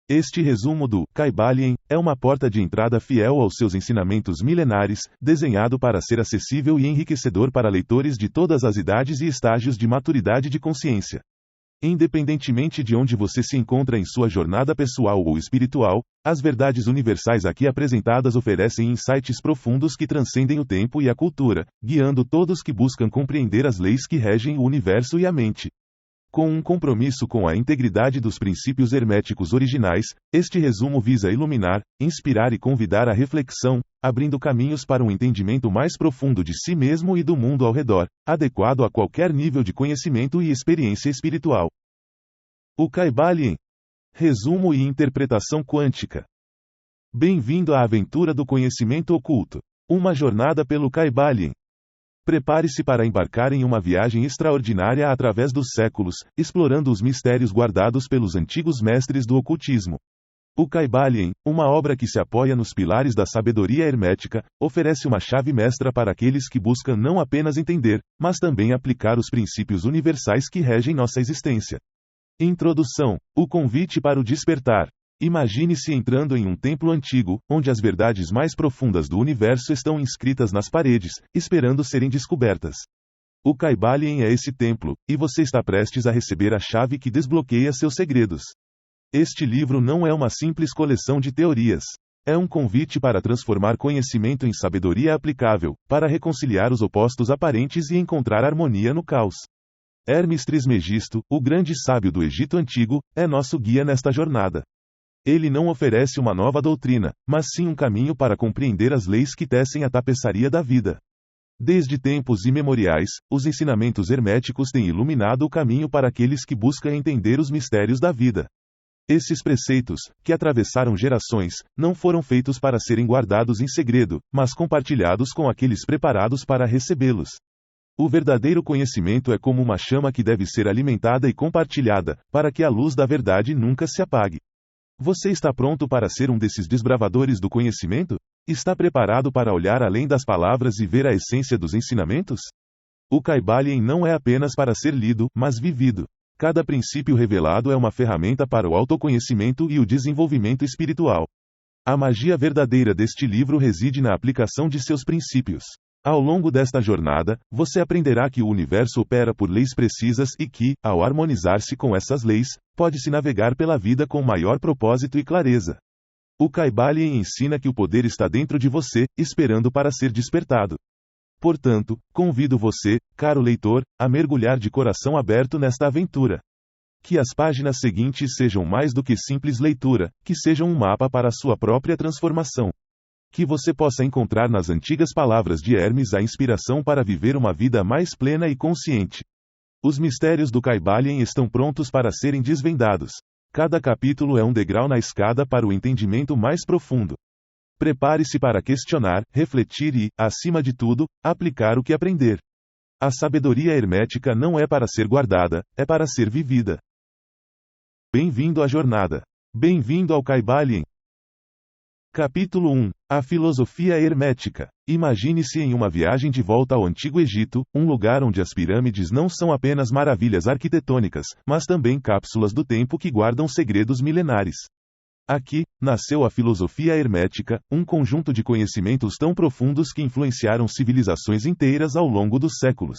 Este resumo do Kybalion é uma porta de entrada fiel aos seus ensinamentos milenares, desenhado para ser acessível e enriquecedor para leitores de todas as idades e estágios de maturidade de consciência. Independentemente de onde você se encontra em sua jornada pessoal ou espiritual, as verdades universais aqui apresentadas oferecem insights profundos que transcendem o tempo e a cultura, guiando todos que buscam compreender as leis que regem o universo e a mente. Com um compromisso com a integridade dos princípios herméticos originais, este resumo visa iluminar, inspirar e convidar à reflexão, abrindo caminhos para um entendimento mais profundo de si mesmo e do mundo ao redor, adequado a qualquer nível de conhecimento e experiência espiritual. O Kybalion. Resumo e interpretação quântica. Bem-vindo à aventura do conhecimento oculto. Uma jornada pelo Kybalion. Prepare-se para embarcar em uma viagem extraordinária através dos séculos, explorando os mistérios guardados pelos antigos mestres do ocultismo. O Kybalion, uma obra que se apoia nos pilares da sabedoria hermética, oferece uma chave mestra para aqueles que buscam não apenas entender, mas também aplicar os princípios universais que regem nossa existência. Introdução: o convite para o despertar. Imagine-se entrando em um templo antigo, onde as verdades mais profundas do universo estão inscritas nas paredes, esperando serem descobertas. O Kybalion é esse templo, e você está prestes a receber a chave que desbloqueia seus segredos. Este livro não é uma simples coleção de teorias. É um convite para transformar conhecimento em sabedoria aplicável, para reconciliar os opostos aparentes e encontrar harmonia no caos. Hermes Trismegisto, o grande sábio do Egito Antigo, é nosso guia nesta jornada. Ele não oferece uma nova doutrina, mas sim um caminho para compreender as leis que tecem a tapeçaria da vida. Desde tempos imemoriais, os ensinamentos herméticos têm iluminado o caminho para aqueles que buscam entender os mistérios da vida. Esses preceitos, que atravessaram gerações, não foram feitos para serem guardados em segredo, mas compartilhados com aqueles preparados para recebê-los. O verdadeiro conhecimento é como uma chama que deve ser alimentada e compartilhada, para que a luz da verdade nunca se apague. Você está pronto para ser um desses desbravadores do conhecimento? Está preparado para olhar além das palavras e ver a essência dos ensinamentos? O Kybalion não é apenas para ser lido, mas vivido. Cada princípio revelado é uma ferramenta para o autoconhecimento e o desenvolvimento espiritual. A magia verdadeira deste livro reside na aplicação de seus princípios. Ao longo desta jornada, você aprenderá que o universo opera por leis precisas e que, ao harmonizar-se com essas leis, pode-se navegar pela vida com maior propósito e clareza. O Kybalion ensina que o poder está dentro de você, esperando para ser despertado. Portanto, convido você, caro leitor, a mergulhar de coração aberto nesta aventura. Que as páginas seguintes sejam mais do que simples leitura, que sejam um mapa para a sua própria transformação. Que você possa encontrar nas antigas palavras de Hermes a inspiração para viver uma vida mais plena e consciente. Os mistérios do Kybalion estão prontos para serem desvendados. Cada capítulo é um degrau na escada para o entendimento mais profundo. Prepare-se para questionar, refletir e, acima de tudo, aplicar o que aprender. A sabedoria hermética não é para ser guardada, é para ser vivida. Bem-vindo à jornada. Bem-vindo ao Kybalion. Capítulo 1. A filosofia hermética. Imagine-se em uma viagem de volta ao Antigo Egito, um lugar onde as pirâmides não são apenas maravilhas arquitetônicas, mas também cápsulas do tempo que guardam segredos milenares. Aqui, nasceu a filosofia hermética, um conjunto de conhecimentos tão profundos que influenciaram civilizações inteiras ao longo dos séculos.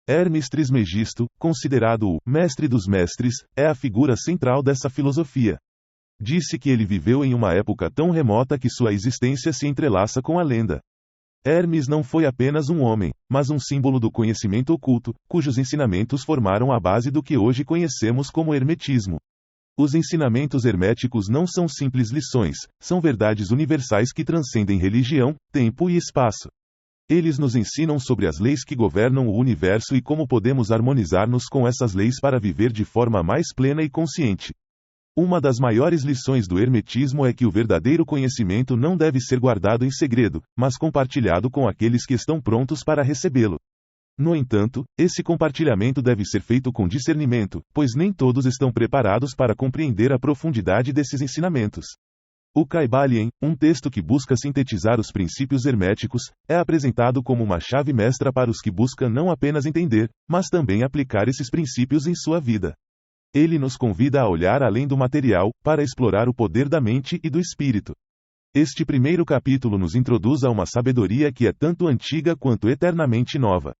Hermes Trismegisto, considerado o mestre dos mestres, é a figura central dessa filosofia. Disse que ele viveu em uma época tão remota que sua existência se entrelaça com a lenda. Hermes não foi apenas um homem, mas um símbolo do conhecimento oculto, cujos ensinamentos formaram a base do que hoje conhecemos como hermetismo. Os ensinamentos herméticos não são simples lições, são verdades universais que transcendem religião, tempo e espaço. Eles nos ensinam sobre as leis que governam o universo e como podemos harmonizar-nos com essas leis para viver de forma mais plena e consciente. Uma das maiores lições do hermetismo é que o verdadeiro conhecimento não deve ser guardado em segredo, mas compartilhado com aqueles que estão prontos para recebê-lo. No entanto, esse compartilhamento deve ser feito com discernimento, pois nem todos estão preparados para compreender a profundidade desses ensinamentos. O Kybalion, um texto que busca sintetizar os princípios herméticos, é apresentado como uma chave mestra para os que buscam não apenas entender, mas também aplicar esses princípios em sua vida. Ele nos convida a olhar além do material, para explorar o poder da mente e do espírito. Este primeiro capítulo nos introduz a uma sabedoria que é tanto antiga quanto eternamente nova.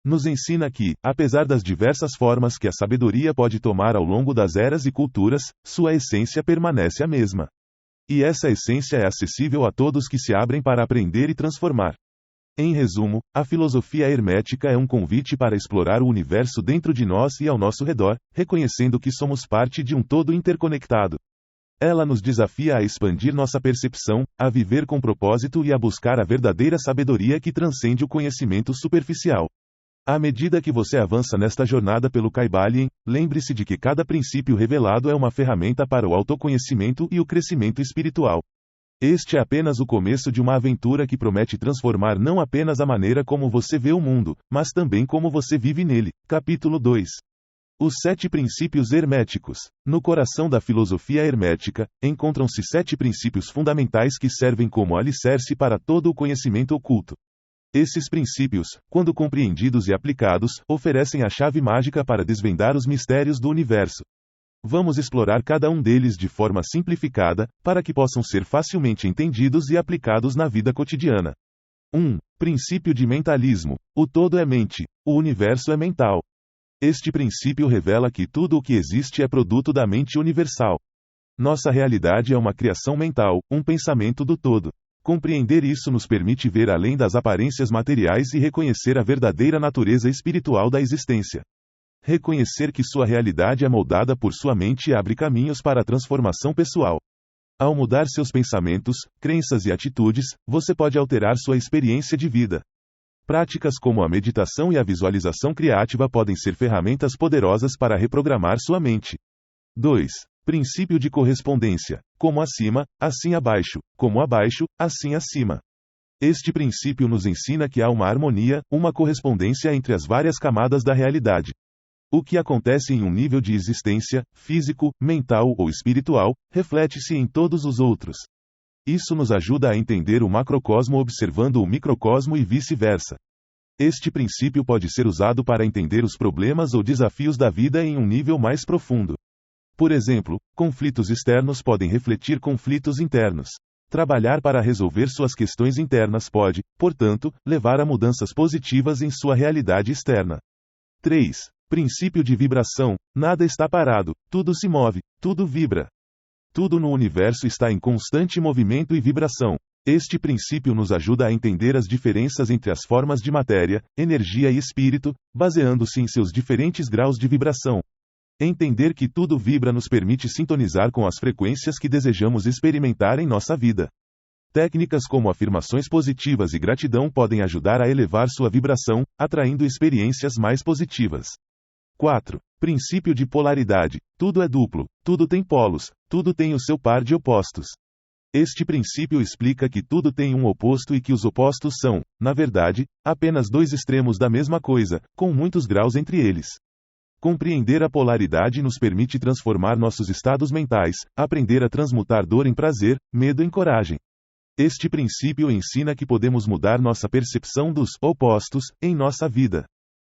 Nos ensina que, apesar das diversas formas que a sabedoria pode tomar ao longo das eras e culturas, sua essência permanece a mesma. E essa essência é acessível a todos que se abrem para aprender e transformar. Em resumo, a filosofia hermética é um convite para explorar o universo dentro de nós e ao nosso redor, reconhecendo que somos parte de um todo interconectado. Ela nos desafia a expandir nossa percepção, a viver com propósito e a buscar a verdadeira sabedoria que transcende o conhecimento superficial. À medida que você avança nesta jornada pelo Kybalion, lembre-se de que cada princípio revelado é uma ferramenta para o autoconhecimento e o crescimento espiritual. Este é apenas o começo de uma aventura que promete transformar não apenas a maneira como você vê o mundo, mas também como você vive nele. Capítulo 2. Os 7 princípios herméticos. No coração da filosofia hermética, encontram-se 7 princípios fundamentais que servem como alicerce para todo o conhecimento oculto. Esses princípios, quando compreendidos e aplicados, oferecem a chave mágica para desvendar os mistérios do universo. Vamos explorar cada um deles de forma simplificada, para que possam ser facilmente entendidos e aplicados na vida cotidiana. 1. Princípio de mentalismo. O todo é mente, o universo é mental. Este princípio revela que tudo o que existe é produto da mente universal. Nossa realidade é uma criação mental, um pensamento do todo. Compreender isso nos permite ver além das aparências materiais e reconhecer a verdadeira natureza espiritual da existência. Reconhecer que sua realidade é moldada por sua mente abre caminhos para a transformação pessoal. Ao mudar seus pensamentos, crenças e atitudes, você pode alterar sua experiência de vida. Práticas como a meditação e a visualização criativa podem ser ferramentas poderosas para reprogramar sua mente. 2. Princípio de correspondência. Como acima, assim abaixo. Como abaixo, assim acima. Este princípio nos ensina que há uma harmonia, uma correspondência entre as várias camadas da realidade. O que acontece em um nível de existência, físico, mental ou espiritual, reflete-se em todos os outros. Isso nos ajuda a entender o macrocosmo observando o microcosmo e vice-versa. Este princípio pode ser usado para entender os problemas ou desafios da vida em um nível mais profundo. Por exemplo, conflitos externos podem refletir conflitos internos. Trabalhar para resolver suas questões internas pode, portanto, levar a mudanças positivas em sua realidade externa. 3. Princípio de vibração. Nada está parado, tudo se move, tudo vibra. Tudo no universo está em constante movimento e vibração. Este princípio nos ajuda a entender as diferenças entre as formas de matéria, energia e espírito, baseando-se em seus diferentes graus de vibração. Entender que tudo vibra nos permite sintonizar com as frequências que desejamos experimentar em nossa vida. Técnicas como afirmações positivas e gratidão podem ajudar a elevar sua vibração, atraindo experiências mais positivas. 4. Princípio de polaridade. Tudo é duplo, tudo tem polos, tudo tem o seu par de opostos. Este princípio explica que tudo tem um oposto e que os opostos são, na verdade, apenas 2 extremos da mesma coisa, com muitos graus entre eles. Compreender a polaridade nos permite transformar nossos estados mentais, aprender a transmutar dor em prazer, medo em coragem. Este princípio ensina que podemos mudar nossa percepção dos opostos em nossa vida.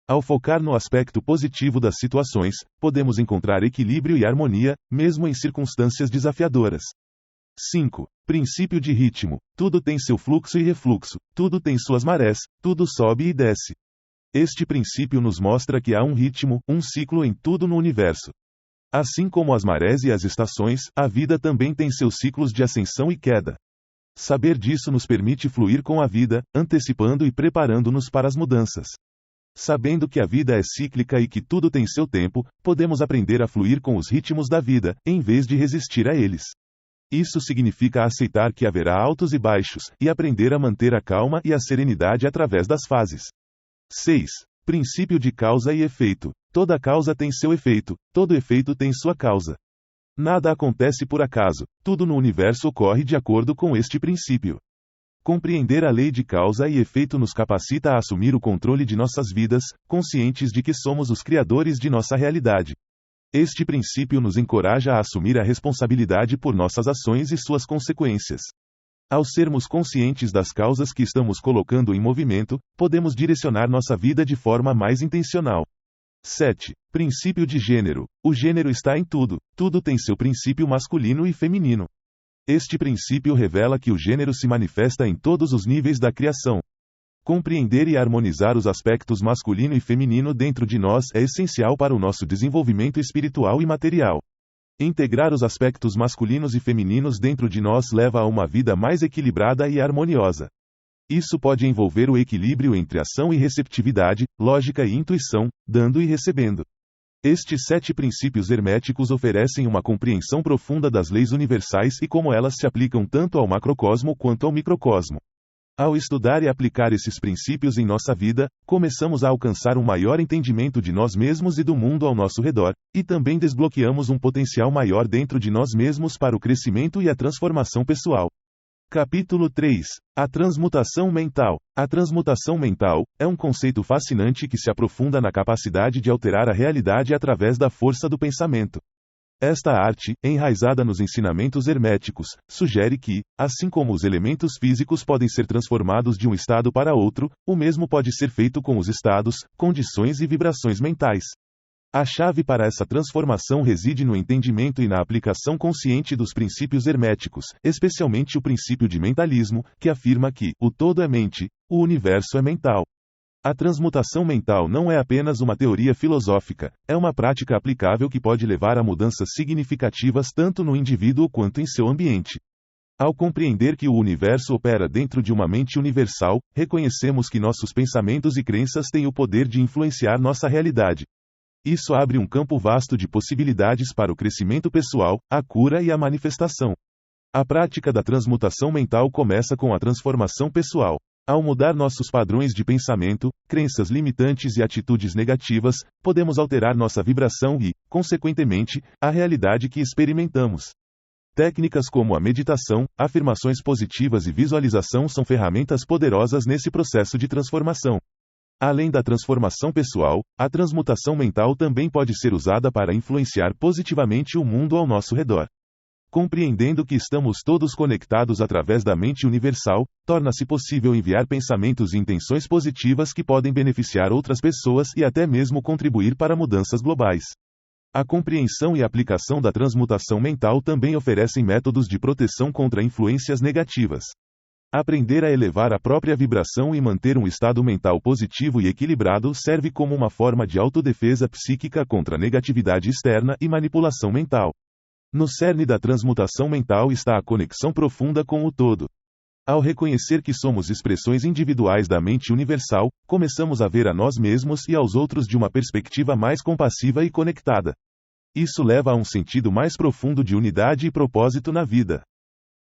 Ao focar no aspecto positivo das situações, podemos encontrar equilíbrio e harmonia, mesmo em circunstâncias desafiadoras. 5. Princípio de ritmo. Tudo tem seu fluxo e refluxo, tudo tem suas marés, tudo sobe e desce. Este princípio nos mostra que há um ritmo, um ciclo em tudo no universo. Assim como as marés e as estações, a vida também tem seus ciclos de ascensão e queda. Saber disso nos permite fluir com a vida, antecipando e preparando-nos para as mudanças. Sabendo que a vida é cíclica e que tudo tem seu tempo, podemos aprender a fluir com os ritmos da vida, em vez de resistir a eles. Isso significa aceitar que haverá altos e baixos, e aprender a manter a calma e a serenidade através das fases. 6. Princípio de causa e efeito. Toda causa tem seu efeito, todo efeito tem sua causa. Nada acontece por acaso, tudo no universo ocorre de acordo com este princípio. Compreender a lei de causa e efeito nos capacita a assumir o controle de nossas vidas, conscientes de que somos os criadores de nossa realidade. Este princípio nos encoraja a assumir a responsabilidade por nossas ações e suas consequências. Ao sermos conscientes das causas que estamos colocando em movimento, podemos direcionar nossa vida de forma mais intencional. 7. Princípio de gênero. O gênero está em tudo. Tudo tem seu princípio masculino e feminino. Este princípio revela que o gênero se manifesta em todos os níveis da criação. Compreender e harmonizar os aspectos masculino e feminino dentro de nós é essencial para o nosso desenvolvimento espiritual e material. Integrar os aspectos masculinos e femininos dentro de nós leva a uma vida mais equilibrada e harmoniosa. Isso pode envolver o equilíbrio entre ação e receptividade, lógica e intuição, dando e recebendo. Estes 7 princípios herméticos oferecem uma compreensão profunda das leis universais e como elas se aplicam tanto ao macrocosmo quanto ao microcosmo. Ao estudar e aplicar esses princípios em nossa vida, começamos a alcançar um maior entendimento de nós mesmos e do mundo ao nosso redor, e também desbloqueamos um potencial maior dentro de nós mesmos para o crescimento e a transformação pessoal. Capítulo 3. A transmutação mental. A transmutação mental é um conceito fascinante que se aprofunda na capacidade de alterar a realidade através da força do pensamento. Esta arte, enraizada nos ensinamentos herméticos, sugere que, assim como os elementos físicos podem ser transformados de um estado para outro, o mesmo pode ser feito com os estados, condições e vibrações mentais. A chave para essa transformação reside no entendimento e na aplicação consciente dos princípios herméticos, especialmente o princípio de mentalismo, que afirma que o todo é mente, o universo é mental. A transmutação mental não é apenas uma teoria filosófica, é uma prática aplicável que pode levar a mudanças significativas tanto no indivíduo quanto em seu ambiente. Ao compreender que o universo opera dentro de uma mente universal, reconhecemos que nossos pensamentos e crenças têm o poder de influenciar nossa realidade. Isso abre um campo vasto de possibilidades para o crescimento pessoal, a cura e a manifestação. A prática da transmutação mental começa com a transformação pessoal. Ao mudar nossos padrões de pensamento, crenças limitantes e atitudes negativas, podemos alterar nossa vibração e, consequentemente, a realidade que experimentamos. Técnicas como a meditação, afirmações positivas e visualização são ferramentas poderosas nesse processo de transformação. Além da transformação pessoal, a transmutação mental também pode ser usada para influenciar positivamente o mundo ao nosso redor. Compreendendo que estamos todos conectados através da mente universal, torna-se possível enviar pensamentos e intenções positivas que podem beneficiar outras pessoas e até mesmo contribuir para mudanças globais. A compreensão e aplicação da transmutação mental também oferecem métodos de proteção contra influências negativas. Aprender a elevar a própria vibração e manter um estado mental positivo e equilibrado serve como uma forma de autodefesa psíquica contra a negatividade externa e manipulação mental. No cerne da transmutação mental está a conexão profunda com o todo. Ao reconhecer que somos expressões individuais da mente universal, começamos a ver a nós mesmos e aos outros de uma perspectiva mais compassiva e conectada. Isso leva a um sentido mais profundo de unidade e propósito na vida.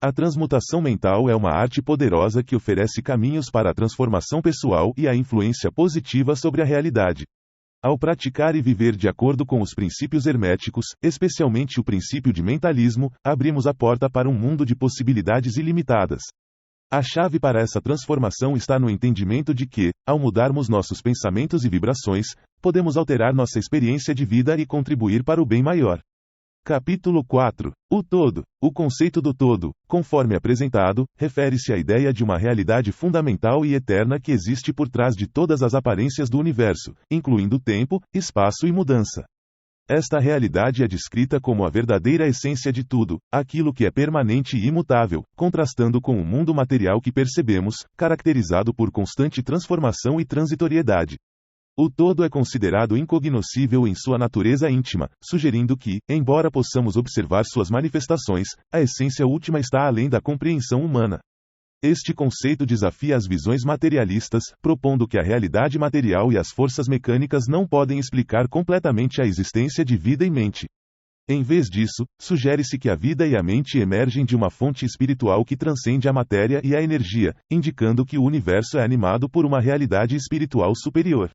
A transmutação mental é uma arte poderosa que oferece caminhos para a transformação pessoal e a influência positiva sobre a realidade. Ao praticar e viver de acordo com os princípios herméticos, especialmente o princípio de mentalismo, abrimos a porta para um mundo de possibilidades ilimitadas. A chave para essa transformação está no entendimento de que, ao mudarmos nossos pensamentos e vibrações, podemos alterar nossa experiência de vida e contribuir para o bem maior. Capítulo 4. O todo. O conceito do todo, conforme apresentado, refere-se à ideia de uma realidade fundamental e eterna que existe por trás de todas as aparências do universo, incluindo tempo, espaço e mudança. Esta realidade é descrita como a verdadeira essência de tudo, aquilo que é permanente e imutável, contrastando com o mundo material que percebemos, caracterizado por constante transformação e transitoriedade. O todo é considerado incognoscível em sua natureza íntima, sugerindo que, embora possamos observar suas manifestações, a essência última está além da compreensão humana. Este conceito desafia as visões materialistas, propondo que a realidade material e as forças mecânicas não podem explicar completamente a existência de vida e mente. Em vez disso, sugere-se que a vida e a mente emergem de uma fonte espiritual que transcende a matéria e a energia, indicando que o universo é animado por uma realidade espiritual superior.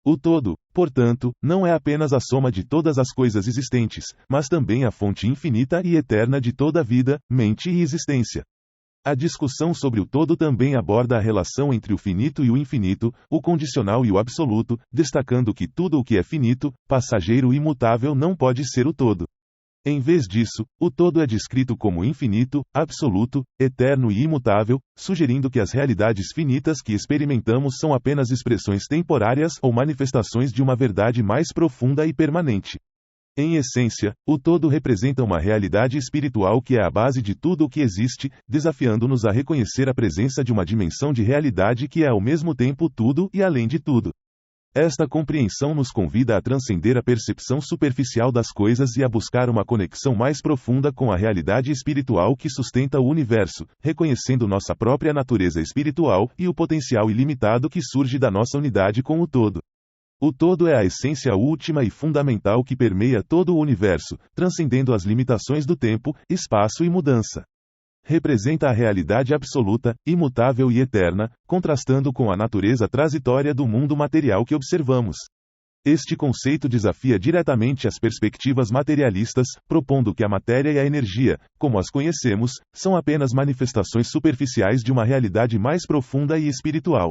O todo, portanto, não é apenas a soma de todas as coisas existentes, mas também a fonte infinita e eterna de toda a vida, mente e existência. A discussão sobre o todo também aborda a relação entre o finito e o infinito, o condicional e o absoluto, destacando que tudo o que é finito, passageiro e imutável não pode ser o todo. Em vez disso, o todo é descrito como infinito, absoluto, eterno e imutável, sugerindo que as realidades finitas que experimentamos são apenas expressões temporárias ou manifestações de uma verdade mais profunda e permanente. Em essência, o todo representa uma realidade espiritual que é a base de tudo o que existe, desafiando-nos a reconhecer a presença de uma dimensão de realidade que é ao mesmo tempo tudo e além de tudo. Esta compreensão nos convida a transcender a percepção superficial das coisas e a buscar uma conexão mais profunda com a realidade espiritual que sustenta o universo, reconhecendo nossa própria natureza espiritual e o potencial ilimitado que surge da nossa unidade com o todo. O todo é a essência última e fundamental que permeia todo o universo, transcendendo as limitações do tempo, espaço e mudança. Representa a realidade absoluta, imutável e eterna, contrastando com a natureza transitória do mundo material que observamos. Este conceito desafia diretamente as perspectivas materialistas, propondo que a matéria e a energia, como as conhecemos, são apenas manifestações superficiais de uma realidade mais profunda e espiritual.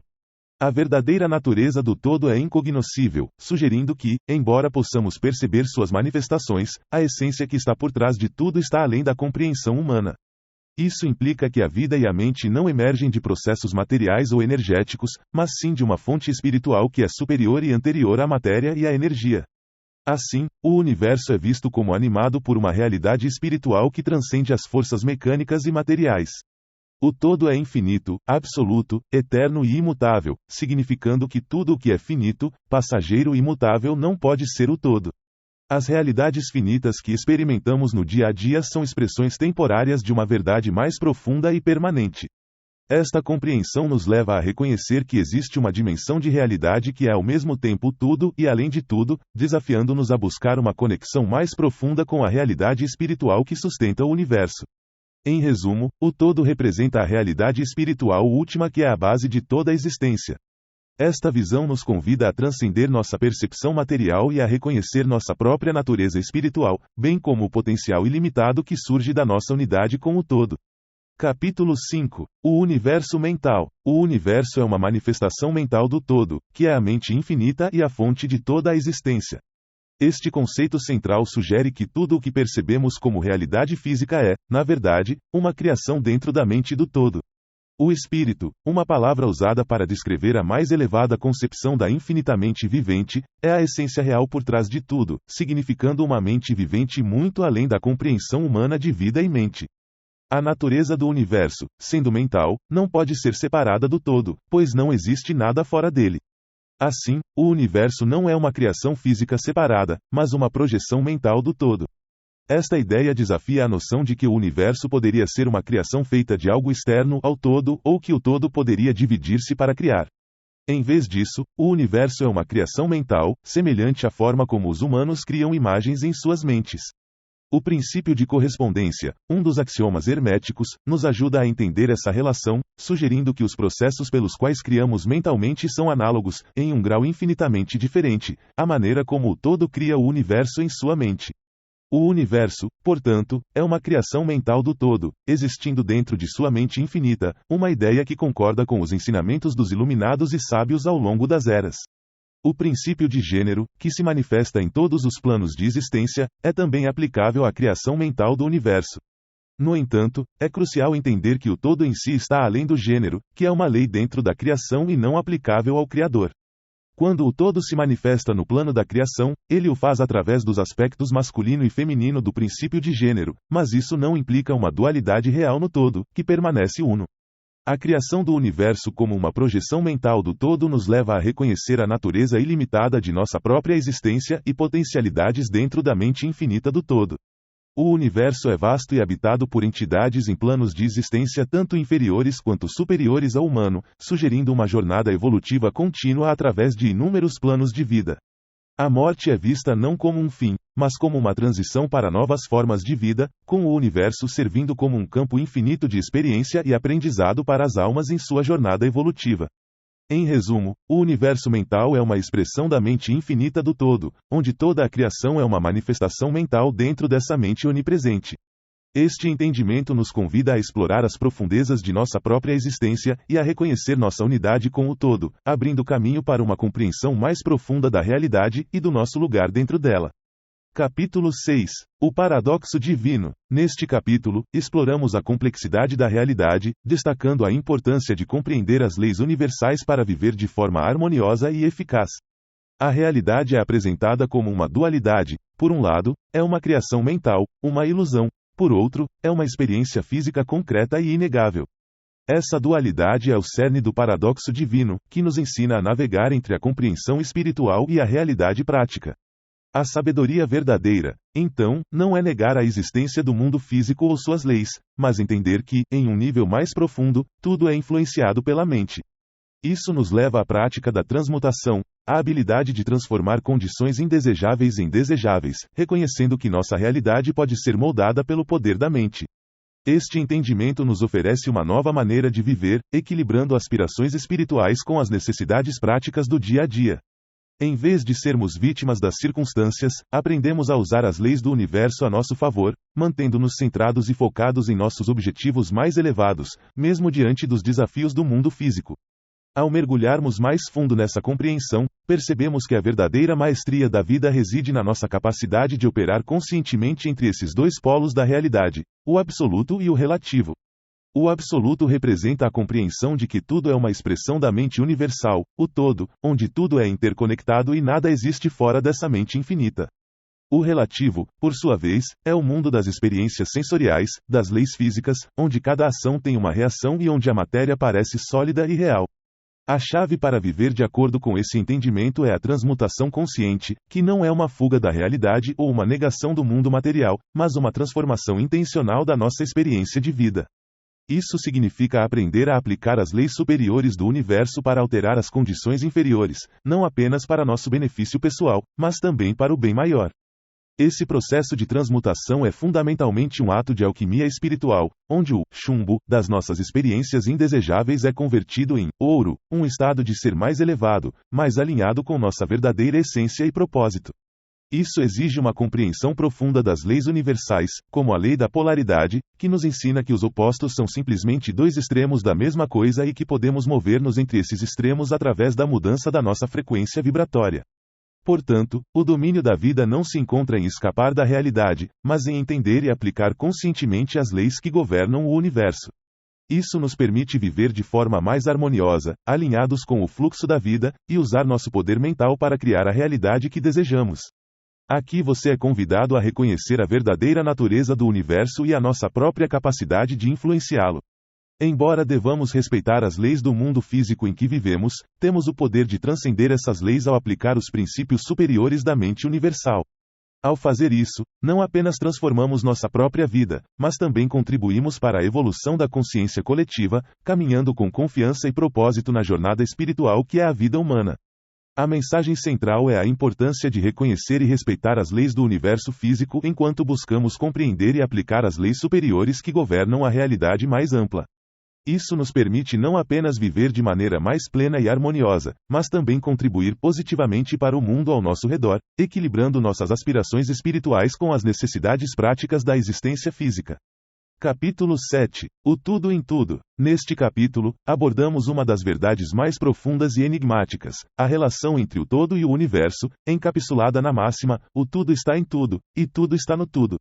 A verdadeira natureza do todo é incognoscível, sugerindo que, embora possamos perceber suas manifestações, a essência que está por trás de tudo está além da compreensão humana. Isso implica que a vida e a mente não emergem de processos materiais ou energéticos, mas sim de uma fonte espiritual que é superior e anterior à matéria e à energia. Assim, o universo é visto como animado por uma realidade espiritual que transcende as forças mecânicas e materiais. O todo é infinito, absoluto, eterno e imutável, significando que tudo o que é finito, passageiro e imutável não pode ser o todo. As realidades finitas que experimentamos no dia a dia são expressões temporárias de uma verdade mais profunda e permanente. Esta compreensão nos leva a reconhecer que existe uma dimensão de realidade que é ao mesmo tempo tudo e além de tudo, desafiando-nos a buscar uma conexão mais profunda com a realidade espiritual que sustenta o universo. Em resumo, o todo representa a realidade espiritual última que é a base de toda a existência. Esta visão nos convida a transcender nossa percepção material e a reconhecer nossa própria natureza espiritual, bem como o potencial ilimitado que surge da nossa unidade com o todo. Capítulo 5. O universo mental. O universo é uma manifestação mental do todo, que é a mente infinita e a fonte de toda a existência. Este conceito central sugere que tudo o que percebemos como realidade física é, na verdade, uma criação dentro da mente do todo. O espírito, uma palavra usada para descrever a mais elevada concepção da infinitamente vivente, é a essência real por trás de tudo, significando uma mente vivente muito além da compreensão humana de vida e mente. A natureza do universo, sendo mental, não pode ser separada do todo, pois não existe nada fora dele. Assim, o universo não é uma criação física separada, mas uma projeção mental do todo. Esta ideia desafia a noção de que o universo poderia ser uma criação feita de algo externo ao todo ou que o todo poderia dividir-se para criar. Em vez disso, o universo é uma criação mental, semelhante à forma como os humanos criam imagens em suas mentes. O princípio de correspondência, um dos axiomas herméticos, nos ajuda a entender essa relação, sugerindo que os processos pelos quais criamos mentalmente são análogos, em um grau infinitamente diferente, à maneira como o todo cria o universo em sua mente. O universo, portanto, é uma criação mental do todo, existindo dentro de sua mente infinita, uma ideia que concorda com os ensinamentos dos iluminados e sábios ao longo das eras. O princípio de gênero, que se manifesta em todos os planos de existência, é também aplicável à criação mental do universo. No entanto, é crucial entender que o todo em si está além do gênero, que é uma lei dentro da criação e não aplicável ao Criador. Quando o todo se manifesta no plano da criação, ele o faz através dos aspectos masculino e feminino do princípio de gênero, mas isso não implica uma dualidade real no todo, que permanece uno. A criação do universo como uma projeção mental do todo nos leva a reconhecer a natureza ilimitada de nossa própria existência e potencialidades dentro da mente infinita do todo. O universo é vasto e habitado por entidades em planos de existência tanto inferiores quanto superiores ao humano, sugerindo uma jornada evolutiva contínua através de inúmeros planos de vida. A morte é vista não como um fim, mas como uma transição para novas formas de vida, com o universo servindo como um campo infinito de experiência e aprendizado para as almas em sua jornada evolutiva. Em resumo, o universo mental é uma expressão da mente infinita do todo, onde toda a criação é uma manifestação mental dentro dessa mente onipresente. Este entendimento nos convida a explorar as profundezas de nossa própria existência e a reconhecer nossa unidade com o todo, abrindo caminho para uma compreensão mais profunda da realidade e do nosso lugar dentro dela. Capítulo 6. O paradoxo divino. Neste capítulo, exploramos a complexidade da realidade, destacando a importância de compreender as leis universais para viver de forma harmoniosa e eficaz. A realidade é apresentada como uma dualidade. Por um lado, é uma criação mental, uma ilusão. Por outro, é uma experiência física concreta e inegável. Essa dualidade é o cerne do paradoxo divino, que nos ensina a navegar entre a compreensão espiritual e a realidade prática. A sabedoria verdadeira, então, não é negar a existência do mundo físico ou suas leis, mas entender que, em um nível mais profundo, tudo é influenciado pela mente. Isso nos leva à prática da transmutação, a habilidade de transformar condições indesejáveis em desejáveis, reconhecendo que nossa realidade pode ser moldada pelo poder da mente. Este entendimento nos oferece uma nova maneira de viver, equilibrando aspirações espirituais com as necessidades práticas do dia a dia. Em vez de sermos vítimas das circunstâncias, aprendemos a usar as leis do universo a nosso favor, mantendo-nos centrados e focados em nossos objetivos mais elevados, mesmo diante dos desafios do mundo físico. Ao mergulharmos mais fundo nessa compreensão, percebemos que a verdadeira maestria da vida reside na nossa capacidade de operar conscientemente entre esses dois polos da realidade, o absoluto e o relativo. O absoluto representa a compreensão de que tudo é uma expressão da mente universal, o todo, onde tudo é interconectado e nada existe fora dessa mente infinita. O relativo, por sua vez, é o mundo das experiências sensoriais, das leis físicas, onde cada ação tem uma reação e onde a matéria parece sólida e real. A chave para viver de acordo com esse entendimento é a transmutação consciente, que não é uma fuga da realidade ou uma negação do mundo material, mas uma transformação intencional da nossa experiência de vida. Isso significa aprender a aplicar as leis superiores do universo para alterar as condições inferiores, não apenas para nosso benefício pessoal, mas também para o bem maior. Esse processo de transmutação é fundamentalmente um ato de alquimia espiritual, onde o chumbo das nossas experiências indesejáveis é convertido em ouro, um estado de ser mais elevado, mais alinhado com nossa verdadeira essência e propósito. Isso exige uma compreensão profunda das leis universais, como a lei da polaridade, que nos ensina que os opostos são simplesmente dois extremos da mesma coisa e que podemos mover-nos entre esses extremos através da mudança da nossa frequência vibratória. Portanto, o domínio da vida não se encontra em escapar da realidade, mas em entender e aplicar conscientemente as leis que governam o universo. Isso nos permite viver de forma mais harmoniosa, alinhados com o fluxo da vida, e usar nosso poder mental para criar a realidade que desejamos. Aqui você é convidado a reconhecer a verdadeira natureza do universo e a nossa própria capacidade de influenciá-lo. Embora devamos respeitar as leis do mundo físico em que vivemos, temos o poder de transcender essas leis ao aplicar os princípios superiores da mente universal. Ao fazer isso, não apenas transformamos nossa própria vida, mas também contribuímos para a evolução da consciência coletiva, caminhando com confiança e propósito na jornada espiritual que é a vida humana. A mensagem central é a importância de reconhecer e respeitar as leis do universo físico enquanto buscamos compreender e aplicar as leis superiores que governam a realidade mais ampla. Isso nos permite não apenas viver de maneira mais plena e harmoniosa, mas também contribuir positivamente para o mundo ao nosso redor, equilibrando nossas aspirações espirituais com as necessidades práticas da existência física. Capítulo 7. O tudo em tudo. Neste capítulo, abordamos uma das verdades mais profundas e enigmáticas, a relação entre o todo e o universo, encapsulada na máxima, o tudo está em tudo, e tudo está no tudo.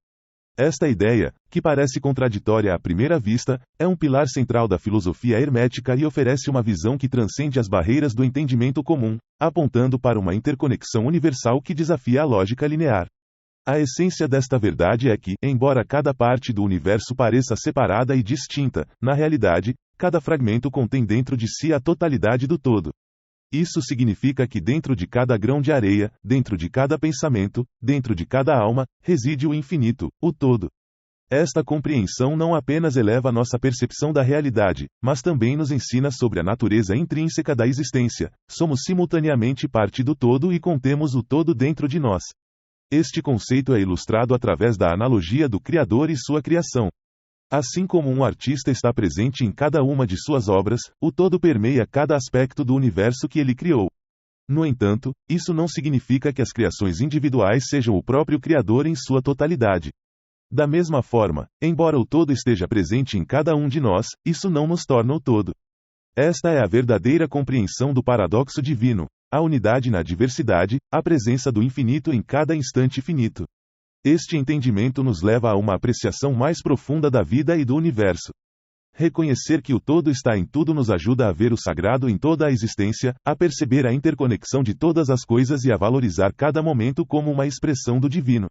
Esta ideia, que parece contraditória à primeira vista, é um pilar central da filosofia hermética e oferece uma visão que transcende as barreiras do entendimento comum, apontando para uma interconexão universal que desafia a lógica linear. A essência desta verdade é que, embora cada parte do universo pareça separada e distinta, na realidade, cada fragmento contém dentro de si a totalidade do todo. Isso significa que dentro de cada grão de areia, dentro de cada pensamento, dentro de cada alma, reside o infinito, o todo. Esta compreensão não apenas eleva nossa percepção da realidade, mas também nos ensina sobre a natureza intrínseca da existência. Somos simultaneamente parte do todo e contemos o todo dentro de nós. Este conceito é ilustrado através da analogia do Criador e sua criação. Assim como um artista está presente em cada uma de suas obras, o todo permeia cada aspecto do universo que ele criou. No entanto, isso não significa que as criações individuais sejam o próprio Criador em sua totalidade. Da mesma forma, embora o todo esteja presente em cada um de nós, isso não nos torna o todo. Esta é a verdadeira compreensão do paradoxo divino, a unidade na diversidade, a presença do infinito em cada instante finito. Este entendimento nos leva a uma apreciação mais profunda da vida e do universo. Reconhecer que o todo está em tudo nos ajuda a ver o sagrado em toda a existência, a perceber a interconexão de todas as coisas e a valorizar cada momento como uma expressão do divino.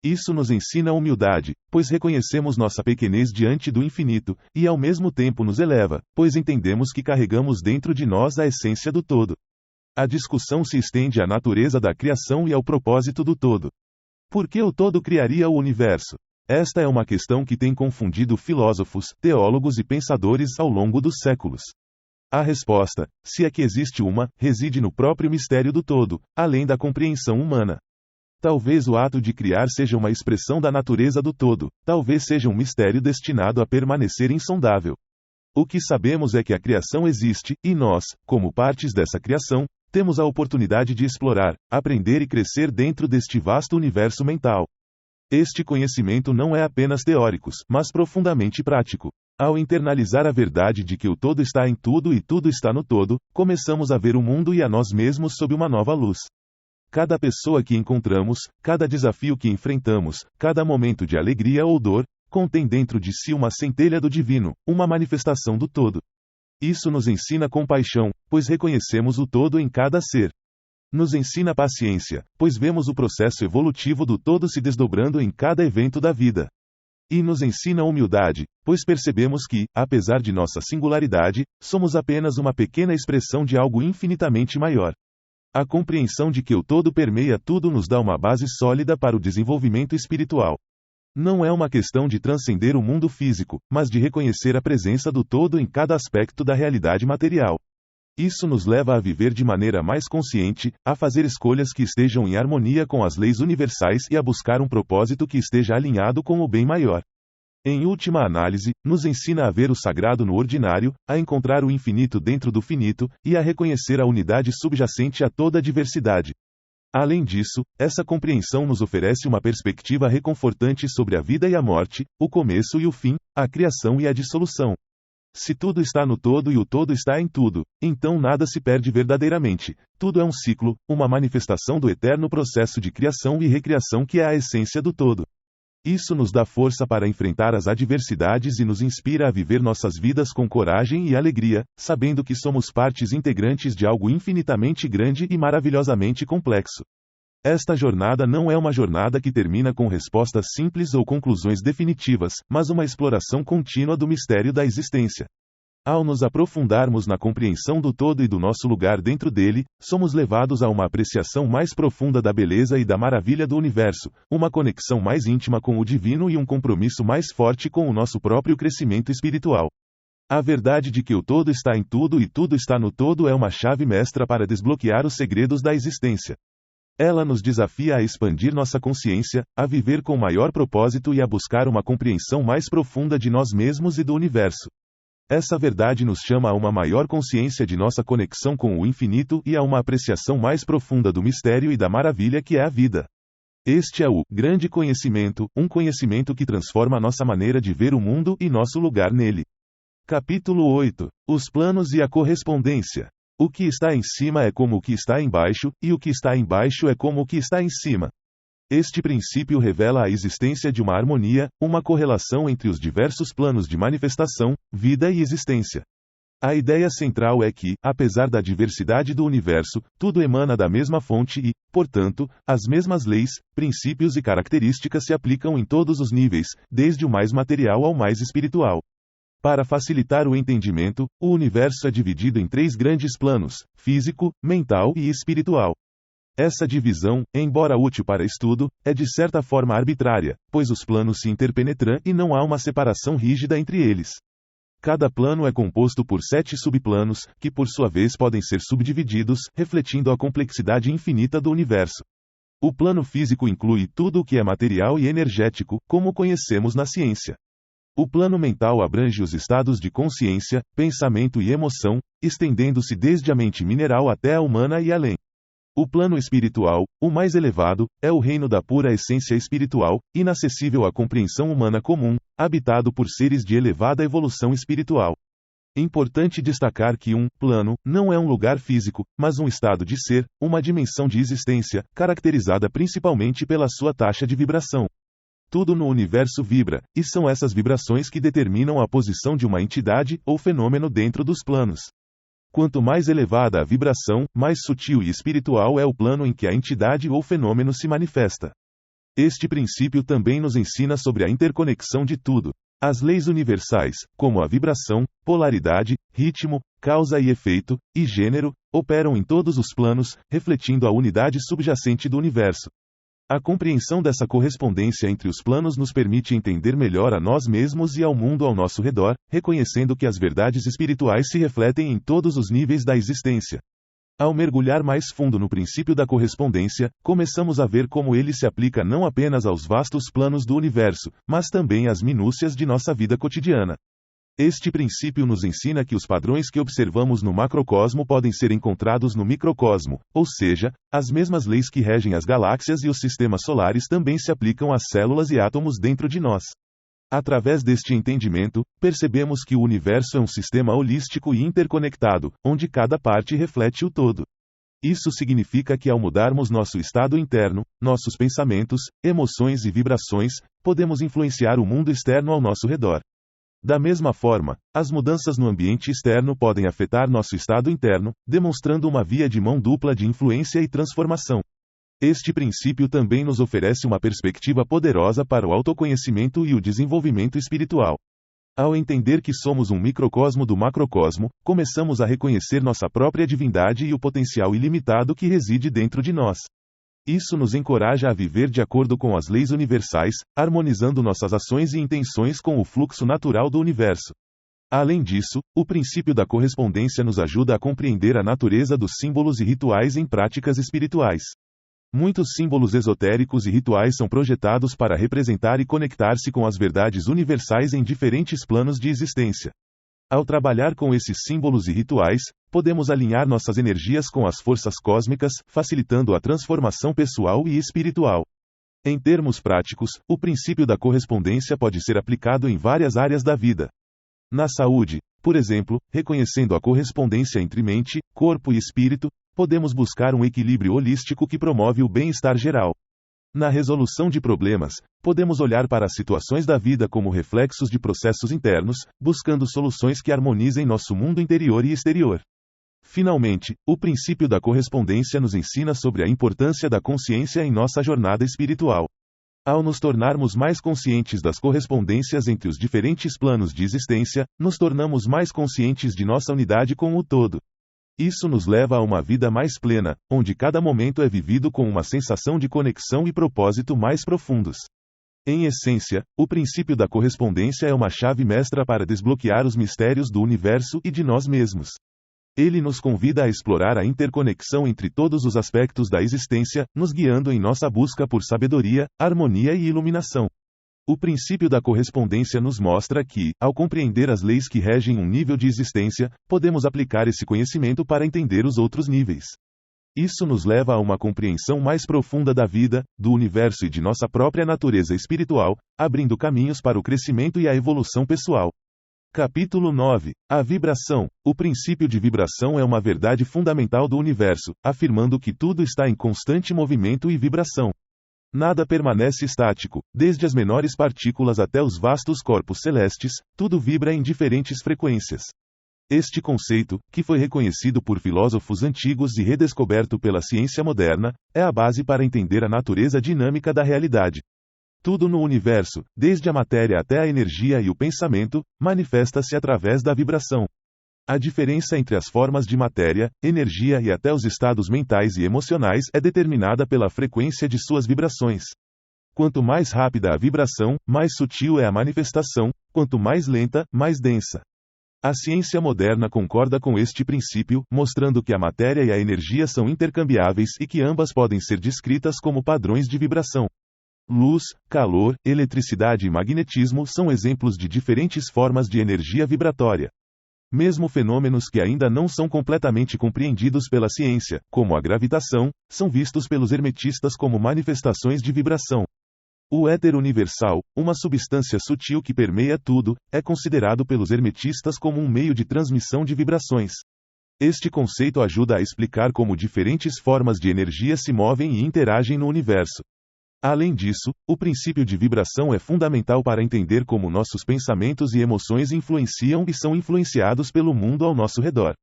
Isso nos ensina humildade, pois reconhecemos nossa pequenez diante do infinito, e ao mesmo tempo nos eleva, pois entendemos que carregamos dentro de nós a essência do todo. A discussão se estende à natureza da criação e ao propósito do todo. Por que o todo criaria o universo? Esta é uma questão que tem confundido filósofos, teólogos e pensadores ao longo dos séculos. A resposta, se é que existe uma, reside no próprio mistério do todo, além da compreensão humana. Talvez o ato de criar seja uma expressão da natureza do todo, talvez seja um mistério destinado a permanecer insondável. O que sabemos é que a criação existe, e nós, como partes dessa criação, temos a oportunidade de explorar, aprender e crescer dentro deste vasto universo mental. Este conhecimento não é apenas teórico, mas profundamente prático. Ao internalizar a verdade de que o todo está em tudo e tudo está no todo, começamos a ver o mundo e a nós mesmos sob uma nova luz. Cada pessoa que encontramos, cada desafio que enfrentamos, cada momento de alegria ou dor, contém dentro de si uma centelha do divino, uma manifestação do todo. Isso nos ensina compaixão, pois reconhecemos o todo em cada ser. Nos ensina paciência, pois vemos o processo evolutivo do todo se desdobrando em cada evento da vida. E nos ensina humildade, pois percebemos que, apesar de nossa singularidade, somos apenas uma pequena expressão de algo infinitamente maior. A compreensão de que o todo permeia tudo nos dá uma base sólida para o desenvolvimento espiritual. Não é uma questão de transcender o mundo físico, mas de reconhecer a presença do todo em cada aspecto da realidade material. Isso nos leva a viver de maneira mais consciente, a fazer escolhas que estejam em harmonia com as leis universais e a buscar um propósito que esteja alinhado com o bem maior. Em última análise, nos ensina a ver o sagrado no ordinário, a encontrar o infinito dentro do finito, e a reconhecer a unidade subjacente a toda a diversidade. Além disso, essa compreensão nos oferece uma perspectiva reconfortante sobre a vida e a morte, o começo e o fim, a criação e a dissolução. Se tudo está no todo e o todo está em tudo, então nada se perde verdadeiramente. Tudo é um ciclo, uma manifestação do eterno processo de criação e recriação que é a essência do todo. Isso nos dá força para enfrentar as adversidades e nos inspira a viver nossas vidas com coragem e alegria, sabendo que somos partes integrantes de algo infinitamente grande e maravilhosamente complexo. Esta jornada não é uma jornada que termina com respostas simples ou conclusões definitivas, mas uma exploração contínua do mistério da existência. Ao nos aprofundarmos na compreensão do todo e do nosso lugar dentro dele, somos levados a uma apreciação mais profunda da beleza e da maravilha do universo, uma conexão mais íntima com o divino e um compromisso mais forte com o nosso próprio crescimento espiritual. A verdade de que o todo está em tudo e tudo está no todo é uma chave mestra para desbloquear os segredos da existência. Ela nos desafia a expandir nossa consciência, a viver com maior propósito e a buscar uma compreensão mais profunda de nós mesmos e do universo. Essa verdade nos chama a uma maior consciência de nossa conexão com o infinito e a uma apreciação mais profunda do mistério e da maravilha que é a vida. Este é o grande conhecimento, um conhecimento que transforma nossa maneira de ver o mundo e nosso lugar nele. Capítulo 8. Os planos e a correspondência. O que está em cima é como o que está embaixo, e o que está embaixo é como o que está em cima. Este princípio revela a existência de uma harmonia, uma correlação entre os diversos planos de manifestação, vida e existência. A ideia central é que, apesar da diversidade do universo, tudo emana da mesma fonte e, portanto, as mesmas leis, princípios e características se aplicam em todos os níveis, desde o mais material ao mais espiritual. Para facilitar o entendimento, o universo é dividido em 3 grandes planos: físico, mental e espiritual. Essa divisão, embora útil para estudo, é de certa forma arbitrária, pois os planos se interpenetram e não há uma separação rígida entre eles. Cada plano é composto por 7 subplanos, que por sua vez podem ser subdivididos, refletindo a complexidade infinita do universo. O plano físico inclui tudo o que é material e energético, como conhecemos na ciência. O plano mental abrange os estados de consciência, pensamento e emoção, estendendo-se desde a mente mineral até a humana e além. O plano espiritual, o mais elevado, é o reino da pura essência espiritual, inacessível à compreensão humana comum, habitado por seres de elevada evolução espiritual. Importante destacar que um plano não é um lugar físico, mas um estado de ser, uma dimensão de existência, caracterizada principalmente pela sua taxa de vibração. Tudo no universo vibra, e são essas vibrações que determinam a posição de uma entidade ou fenômeno dentro dos planos. Quanto mais elevada a vibração, mais sutil e espiritual é o plano em que a entidade ou fenômeno se manifesta. Este princípio também nos ensina sobre a interconexão de tudo. As leis universais, como a vibração, polaridade, ritmo, causa e efeito, e gênero, operam em todos os planos, refletindo a unidade subjacente do universo. A compreensão dessa correspondência entre os planos nos permite entender melhor a nós mesmos e ao mundo ao nosso redor, reconhecendo que as verdades espirituais se refletem em todos os níveis da existência. Ao mergulhar mais fundo no princípio da correspondência, começamos a ver como ele se aplica não apenas aos vastos planos do universo, mas também às minúcias de nossa vida cotidiana. Este princípio nos ensina que os padrões que observamos no macrocosmo podem ser encontrados no microcosmo, ou seja, as mesmas leis que regem as galáxias e os sistemas solares também se aplicam às células e átomos dentro de nós. Através deste entendimento, percebemos que o universo é um sistema holístico e interconectado, onde cada parte reflete o todo. Isso significa que ao mudarmos nosso estado interno, nossos pensamentos, emoções e vibrações, podemos influenciar o mundo externo ao nosso redor. Da mesma forma, as mudanças no ambiente externo podem afetar nosso estado interno, demonstrando uma via de mão dupla de influência e transformação. Este princípio também nos oferece uma perspectiva poderosa para o autoconhecimento e o desenvolvimento espiritual. Ao entender que somos um microcosmo do macrocosmo, começamos a reconhecer nossa própria divindade e o potencial ilimitado que reside dentro de nós. Isso nos encoraja a viver de acordo com as leis universais, harmonizando nossas ações e intenções com o fluxo natural do universo. Além disso, o princípio da correspondência nos ajuda a compreender a natureza dos símbolos e rituais em práticas espirituais. Muitos símbolos esotéricos e rituais são projetados para representar e conectar-se com as verdades universais em diferentes planos de existência. Ao trabalhar com esses símbolos e rituais, podemos alinhar nossas energias com as forças cósmicas, facilitando a transformação pessoal e espiritual. Em termos práticos, o princípio da correspondência pode ser aplicado em várias áreas da vida. Na saúde, por exemplo, reconhecendo a correspondência entre mente, corpo e espírito, podemos buscar um equilíbrio holístico que promove o bem-estar geral. Na resolução de problemas, podemos olhar para as situações da vida como reflexos de processos internos, buscando soluções que harmonizem nosso mundo interior e exterior. Finalmente, o princípio da correspondência nos ensina sobre a importância da consciência em nossa jornada espiritual. Ao nos tornarmos mais conscientes das correspondências entre os diferentes planos de existência, nos tornamos mais conscientes de nossa unidade com o todo. Isso nos leva a uma vida mais plena, onde cada momento é vivido com uma sensação de conexão e propósito mais profundos. Em essência, o princípio da correspondência é uma chave mestra para desbloquear os mistérios do universo e de nós mesmos. Ele nos convida a explorar a interconexão entre todos os aspectos da existência, nos guiando em nossa busca por sabedoria, harmonia e iluminação. O princípio da correspondência nos mostra que, ao compreender as leis que regem um nível de existência, podemos aplicar esse conhecimento para entender os outros níveis. Isso nos leva a uma compreensão mais profunda da vida, do universo e de nossa própria natureza espiritual, abrindo caminhos para o crescimento e a evolução pessoal. Capítulo 9. A vibração. O princípio de vibração é uma verdade fundamental do universo, afirmando que tudo está em constante movimento e vibração. Nada permanece estático, desde as menores partículas até os vastos corpos celestes, tudo vibra em diferentes frequências. Este conceito, que foi reconhecido por filósofos antigos e redescoberto pela ciência moderna, é a base para entender a natureza dinâmica da realidade. Tudo no universo, desde a matéria até a energia e o pensamento, manifesta-se através da vibração. A diferença entre as formas de matéria, energia e até os estados mentais e emocionais é determinada pela frequência de suas vibrações. Quanto mais rápida a vibração, mais sutil é a manifestação, quanto mais lenta, mais densa. A ciência moderna concorda com este princípio, mostrando que a matéria e a energia são intercambiáveis e que ambas podem ser descritas como padrões de vibração. Luz, calor, eletricidade e magnetismo são exemplos de diferentes formas de energia vibratória. Mesmo fenômenos que ainda não são completamente compreendidos pela ciência, como a gravitação, são vistos pelos hermetistas como manifestações de vibração. O éter universal, uma substância sutil que permeia tudo, é considerado pelos hermetistas como um meio de transmissão de vibrações. Este conceito ajuda a explicar como diferentes formas de energia se movem e interagem no universo. Além disso, o princípio de vibração é fundamental para entender como nossos pensamentos e emoções influenciam e são influenciados pelo mundo ao nosso redor.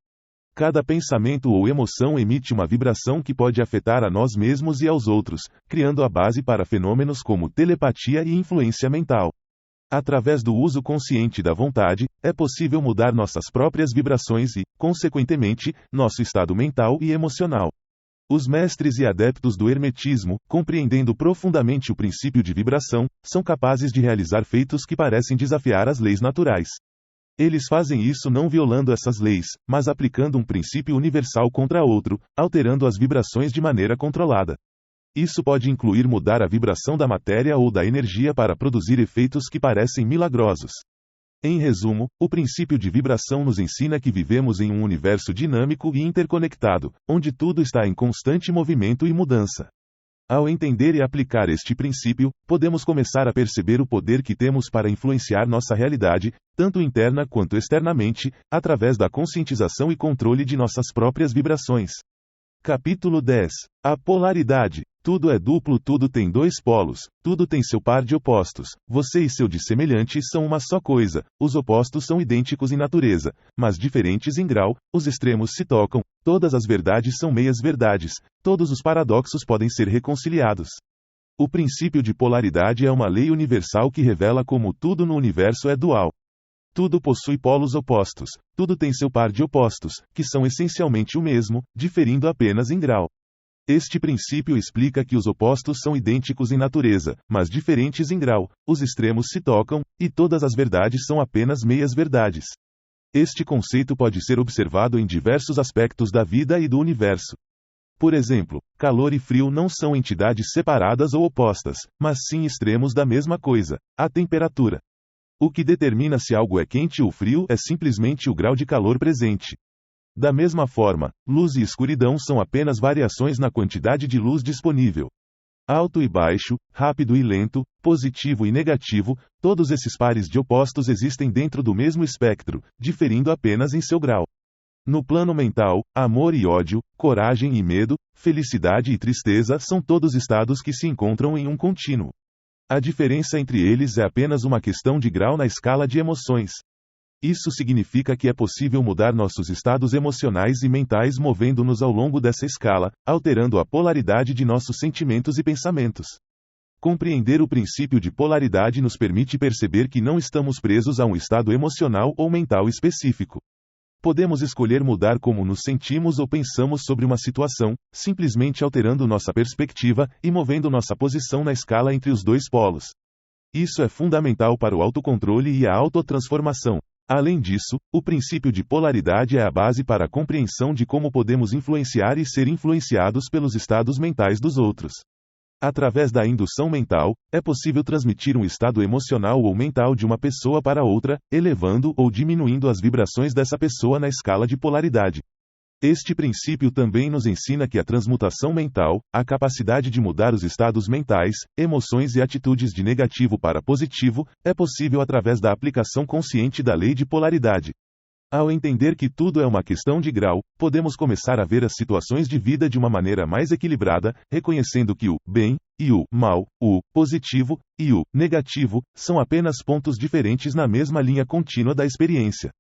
Cada pensamento ou emoção emite uma vibração que pode afetar a nós mesmos e aos outros, criando a base para fenômenos como telepatia e influência mental. Através do uso consciente da vontade, é possível mudar nossas próprias vibrações e, consequentemente, nosso estado mental e emocional. Os mestres e adeptos do hermetismo, compreendendo profundamente o princípio de vibração, são capazes de realizar feitos que parecem desafiar as leis naturais. Eles fazem isso não violando essas leis, mas aplicando um princípio universal contra outro, alterando as vibrações de maneira controlada. Isso pode incluir mudar a vibração da matéria ou da energia para produzir efeitos que parecem milagrosos. Em resumo, o princípio de vibração nos ensina que vivemos em um universo dinâmico e interconectado, onde tudo está em constante movimento e mudança. Ao entender e aplicar este princípio, podemos começar a perceber o poder que temos para influenciar nossa realidade, tanto interna quanto externamente, através da conscientização e controle de nossas próprias vibrações. Capítulo 10. A polaridade. Tudo é duplo, tudo tem dois polos, tudo tem seu par de opostos. Você e seu dissemelhante são uma só coisa, os opostos são idênticos em natureza, mas diferentes em grau, os extremos se tocam, todas as verdades são meias-verdades, todos os paradoxos podem ser reconciliados. O princípio de polaridade é uma lei universal que revela como tudo no universo é dual. Tudo possui polos opostos, tudo tem seu par de opostos, que são essencialmente o mesmo, diferindo apenas em grau. Este princípio explica que os opostos são idênticos em natureza, mas diferentes em grau, os extremos se tocam, e todas as verdades são apenas meias-verdades. Este conceito pode ser observado em diversos aspectos da vida e do universo. Por exemplo, calor e frio não são entidades separadas ou opostas, mas sim extremos da mesma coisa, a temperatura. O que determina se algo é quente ou frio é simplesmente o grau de calor presente. Da mesma forma, luz e escuridão são apenas variações na quantidade de luz disponível. Alto e baixo, rápido e lento, positivo e negativo, todos esses pares de opostos existem dentro do mesmo espectro, diferindo apenas em seu grau. No plano mental, amor e ódio, coragem e medo, felicidade e tristeza são todos estados que se encontram em um contínuo. A diferença entre eles é apenas uma questão de grau na escala de emoções. Isso significa que é possível mudar nossos estados emocionais e mentais movendo-nos ao longo dessa escala, alterando a polaridade de nossos sentimentos e pensamentos. Compreender o princípio de polaridade nos permite perceber que não estamos presos a um estado emocional ou mental específico. Podemos escolher mudar como nos sentimos ou pensamos sobre uma situação, simplesmente alterando nossa perspectiva e movendo nossa posição na escala entre os dois polos. Isso é fundamental para o autocontrole e a autotransformação. Além disso, o princípio de polaridade é a base para a compreensão de como podemos influenciar e ser influenciados pelos estados mentais dos outros. Através da indução mental, é possível transmitir um estado emocional ou mental de uma pessoa para outra, elevando ou diminuindo as vibrações dessa pessoa na escala de polaridade. Este princípio também nos ensina que a transmutação mental, a capacidade de mudar os estados mentais, emoções e atitudes de negativo para positivo, é possível através da aplicação consciente da lei de polaridade. Ao entender que tudo é uma questão de grau, podemos começar a ver as situações de vida de uma maneira mais equilibrada, reconhecendo que o bem e o mal, o positivo e o negativo, são apenas pontos diferentes na mesma linha contínua da experiência.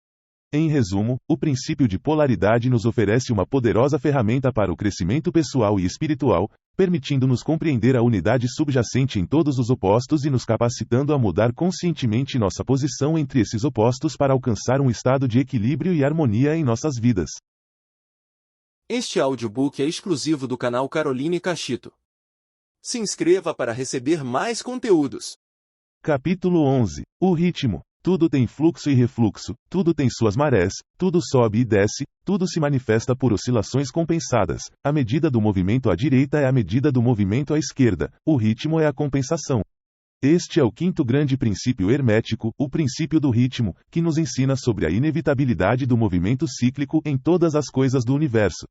Em resumo, o princípio de polaridade nos oferece uma poderosa ferramenta para o crescimento pessoal e espiritual, permitindo-nos compreender a unidade subjacente em todos os opostos e nos capacitando a mudar conscientemente nossa posição entre esses opostos para alcançar um estado de equilíbrio e harmonia em nossas vidas. Este audiobook é exclusivo do canal Caroline Cachito. Se inscreva para receber mais conteúdos. Capítulo 11. O ritmo. Tudo tem fluxo e refluxo, tudo tem suas marés, tudo sobe e desce, tudo se manifesta por oscilações compensadas. A medida do movimento à direita é a medida do movimento à esquerda, o ritmo é a compensação. Este é o quinto grande princípio hermético, o princípio do ritmo, que nos ensina sobre a inevitabilidade do movimento cíclico em todas as coisas do universo.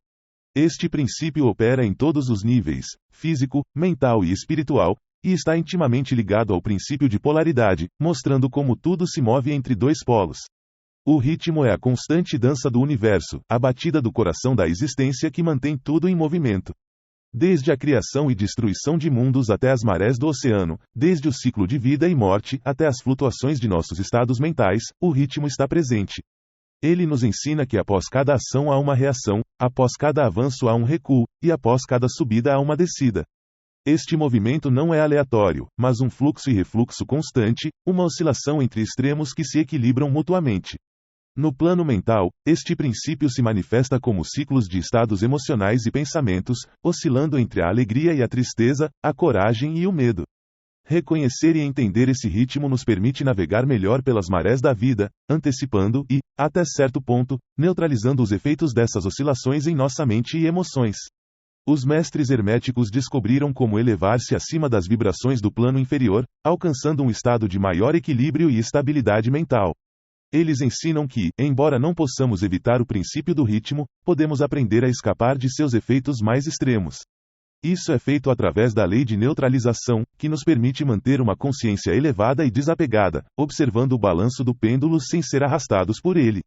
Este princípio opera em todos os níveis, físico, mental e espiritual, e está intimamente ligado ao princípio de polaridade, mostrando como tudo se move entre dois polos. O ritmo é a constante dança do universo, a batida do coração da existência que mantém tudo em movimento. Desde a criação e destruição de mundos até as marés do oceano, desde o ciclo de vida e morte até as flutuações de nossos estados mentais, o ritmo está presente. Ele nos ensina que após cada ação há uma reação, após cada avanço há um recuo, e após cada subida há uma descida. Este movimento não é aleatório, mas um fluxo e refluxo constante, uma oscilação entre extremos que se equilibram mutuamente. No plano mental, este princípio se manifesta como ciclos de estados emocionais e pensamentos, oscilando entre a alegria e a tristeza, a coragem e o medo. Reconhecer e entender esse ritmo nos permite navegar melhor pelas marés da vida, antecipando e, até certo ponto, neutralizando os efeitos dessas oscilações em nossa mente e emoções. Os mestres herméticos descobriram como elevar-se acima das vibrações do plano inferior, alcançando um estado de maior equilíbrio e estabilidade mental. Eles ensinam que, embora não possamos evitar o princípio do ritmo, podemos aprender a escapar de seus efeitos mais extremos. Isso é feito através da lei de neutralização, que nos permite manter uma consciência elevada e desapegada, observando o balanço do pêndulo sem ser arrastados por ele.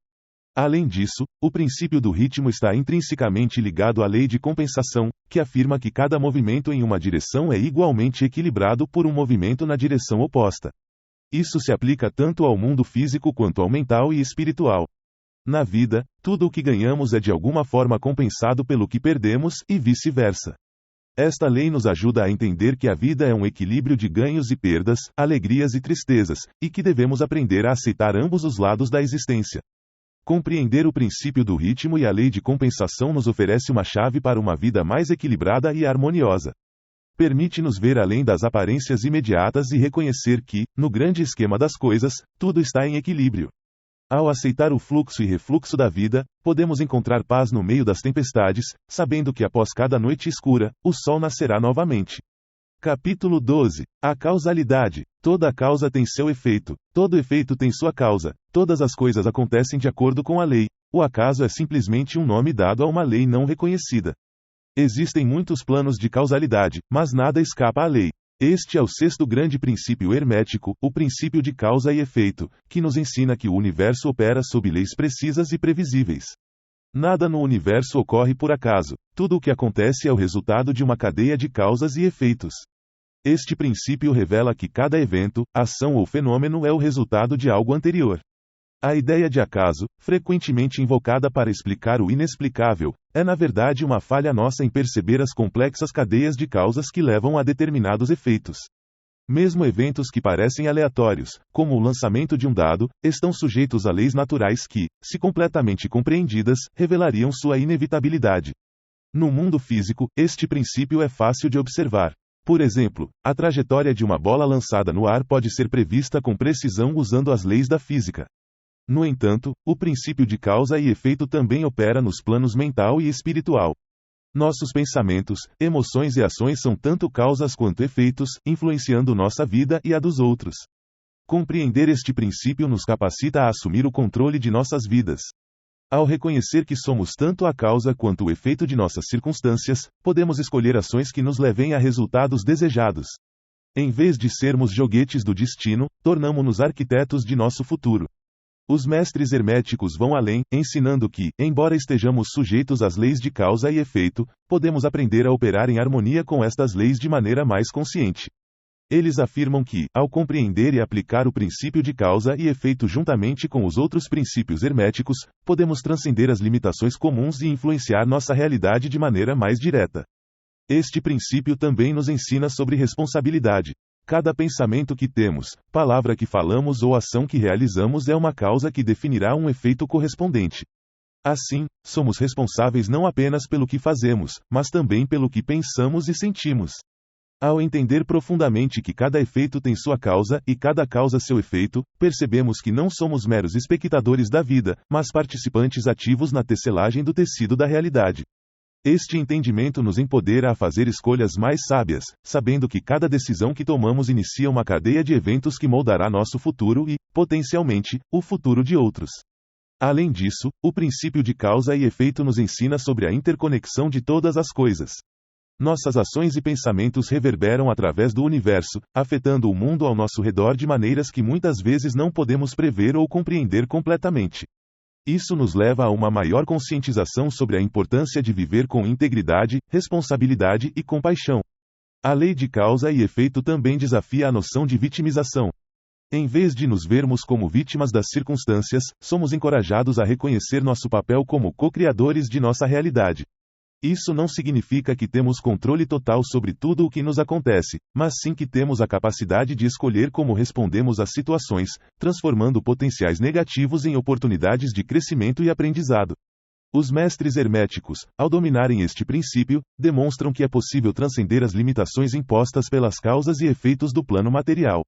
Além disso, o princípio do ritmo está intrinsecamente ligado à lei de compensação, que afirma que cada movimento em uma direção é igualmente equilibrado por um movimento na direção oposta. Isso se aplica tanto ao mundo físico quanto ao mental e espiritual. Na vida, tudo o que ganhamos é de alguma forma compensado pelo que perdemos, e vice-versa. Esta lei nos ajuda a entender que a vida é um equilíbrio de ganhos e perdas, alegrias e tristezas, e que devemos aprender a aceitar ambos os lados da existência. Compreender o princípio do ritmo e a lei de compensação nos oferece uma chave para uma vida mais equilibrada e harmoniosa. Permite-nos ver além das aparências imediatas e reconhecer que, no grande esquema das coisas, tudo está em equilíbrio. Ao aceitar o fluxo e refluxo da vida, podemos encontrar paz no meio das tempestades, sabendo que após cada noite escura, o sol nascerá novamente. Capítulo 12. A causalidade. Toda causa tem seu efeito, todo efeito tem sua causa, todas as coisas acontecem de acordo com a lei. O acaso é simplesmente um nome dado a uma lei não reconhecida. Existem muitos planos de causalidade, mas nada escapa à lei. Este é o sexto grande princípio hermético, o princípio de causa e efeito, que nos ensina que o universo opera sob leis precisas e previsíveis. Nada no universo ocorre por acaso, tudo o que acontece é o resultado de uma cadeia de causas e efeitos. Este princípio revela que cada evento, ação ou fenômeno é o resultado de algo anterior. A ideia de acaso, frequentemente invocada para explicar o inexplicável, é na verdade uma falha nossa em perceber as complexas cadeias de causas que levam a determinados efeitos. Mesmo eventos que parecem aleatórios, como o lançamento de um dado, estão sujeitos a leis naturais que, se completamente compreendidas, revelariam sua inevitabilidade. No mundo físico, este princípio é fácil de observar. Por exemplo, a trajetória de uma bola lançada no ar pode ser prevista com precisão usando as leis da física. No entanto, o princípio de causa e efeito também opera nos planos mental e espiritual. Nossos pensamentos, emoções e ações são tanto causas quanto efeitos, influenciando nossa vida e a dos outros. Compreender este princípio nos capacita a assumir o controle de nossas vidas. Ao reconhecer que somos tanto a causa quanto o efeito de nossas circunstâncias, podemos escolher ações que nos levem a resultados desejados. Em vez de sermos joguetes do destino, tornamo-nos arquitetos de nosso futuro. Os mestres herméticos vão além, ensinando que, embora estejamos sujeitos às leis de causa e efeito, podemos aprender a operar em harmonia com estas leis de maneira mais consciente. Eles afirmam que, ao compreender e aplicar o princípio de causa e efeito juntamente com os outros princípios herméticos, podemos transcender as limitações comuns e influenciar nossa realidade de maneira mais direta. Este princípio também nos ensina sobre responsabilidade. Cada pensamento que temos, palavra que falamos ou ação que realizamos é uma causa que definirá um efeito correspondente. Assim, somos responsáveis não apenas pelo que fazemos, mas também pelo que pensamos e sentimos. Ao entender profundamente que cada efeito tem sua causa e cada causa seu efeito, percebemos que não somos meros espectadores da vida, mas participantes ativos na tecelagem do tecido da realidade. Este entendimento nos empodera a fazer escolhas mais sábias, sabendo que cada decisão que tomamos inicia uma cadeia de eventos que moldará nosso futuro e, potencialmente, o futuro de outros. Além disso, o princípio de causa e efeito nos ensina sobre a interconexão de todas as coisas. Nossas ações e pensamentos reverberam através do universo, afetando o mundo ao nosso redor de maneiras que muitas vezes não podemos prever ou compreender completamente. Isso nos leva a uma maior conscientização sobre a importância de viver com integridade, responsabilidade e compaixão. A lei de causa e efeito também desafia a noção de vitimização. Em vez de nos vermos como vítimas das circunstâncias, somos encorajados a reconhecer nosso papel como co-criadores de nossa realidade. Isso não significa que temos controle total sobre tudo o que nos acontece, mas sim que temos a capacidade de escolher como respondemos às situações, transformando potenciais negativos em oportunidades de crescimento e aprendizado. Os mestres herméticos, ao dominarem este princípio, demonstram que é possível transcender as limitações impostas pelas causas e efeitos do plano material.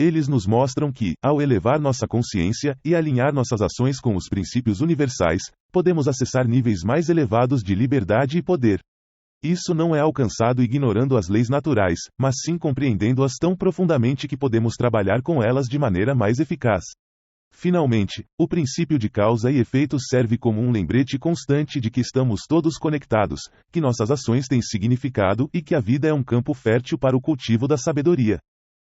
Eles nos mostram que, ao elevar nossa consciência e alinhar nossas ações com os princípios universais, podemos acessar níveis mais elevados de liberdade e poder. Isso não é alcançado ignorando as leis naturais, mas sim compreendendo-as tão profundamente que podemos trabalhar com elas de maneira mais eficaz. Finalmente, o princípio de causa e efeito serve como um lembrete constante de que estamos todos conectados, que nossas ações têm significado e que a vida é um campo fértil para o cultivo da sabedoria.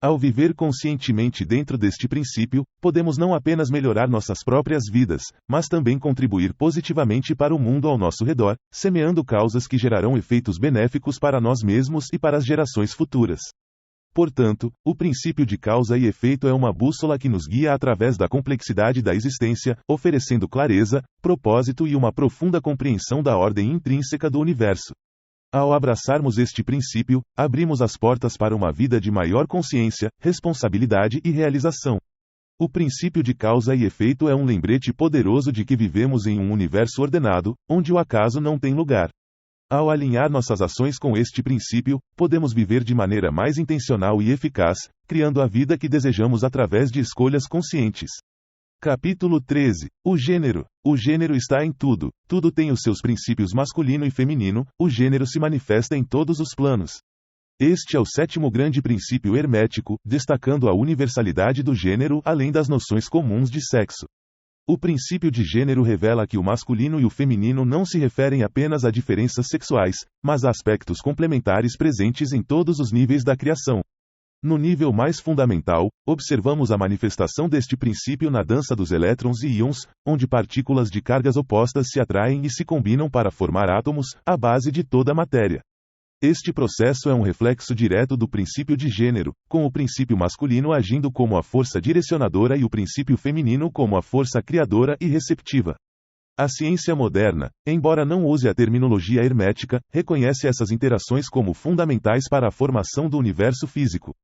Ao viver conscientemente dentro deste princípio, podemos não apenas melhorar nossas próprias vidas, mas também contribuir positivamente para o mundo ao nosso redor, semeando causas que gerarão efeitos benéficos para nós mesmos e para as gerações futuras. Portanto, o princípio de causa e efeito é uma bússola que nos guia através da complexidade da existência, oferecendo clareza, propósito e uma profunda compreensão da ordem intrínseca do universo. Ao abraçarmos este princípio, abrimos as portas para uma vida de maior consciência, responsabilidade e realização. O princípio de causa e efeito é um lembrete poderoso de que vivemos em um universo ordenado, onde o acaso não tem lugar. Ao alinhar nossas ações com este princípio, podemos viver de maneira mais intencional e eficaz, criando a vida que desejamos através de escolhas conscientes. Capítulo 13. O gênero. O gênero está em tudo. Tudo tem os seus princípios masculino e feminino, o gênero se manifesta em todos os planos. Este é o sétimo grande princípio hermético, destacando a universalidade do gênero além das noções comuns de sexo. O princípio de gênero revela que o masculino e o feminino não se referem apenas a diferenças sexuais, mas a aspectos complementares presentes em todos os níveis da criação. No nível mais fundamental, observamos a manifestação deste princípio na dança dos elétrons e íons, onde partículas de cargas opostas se atraem e se combinam para formar átomos, a base de toda a matéria. Este processo é um reflexo direto do princípio de gênero, com o princípio masculino agindo como a força direcionadora e o princípio feminino como a força criadora e receptiva. A ciência moderna, embora não use a terminologia hermética, reconhece essas interações como fundamentais para a formação do universo físico.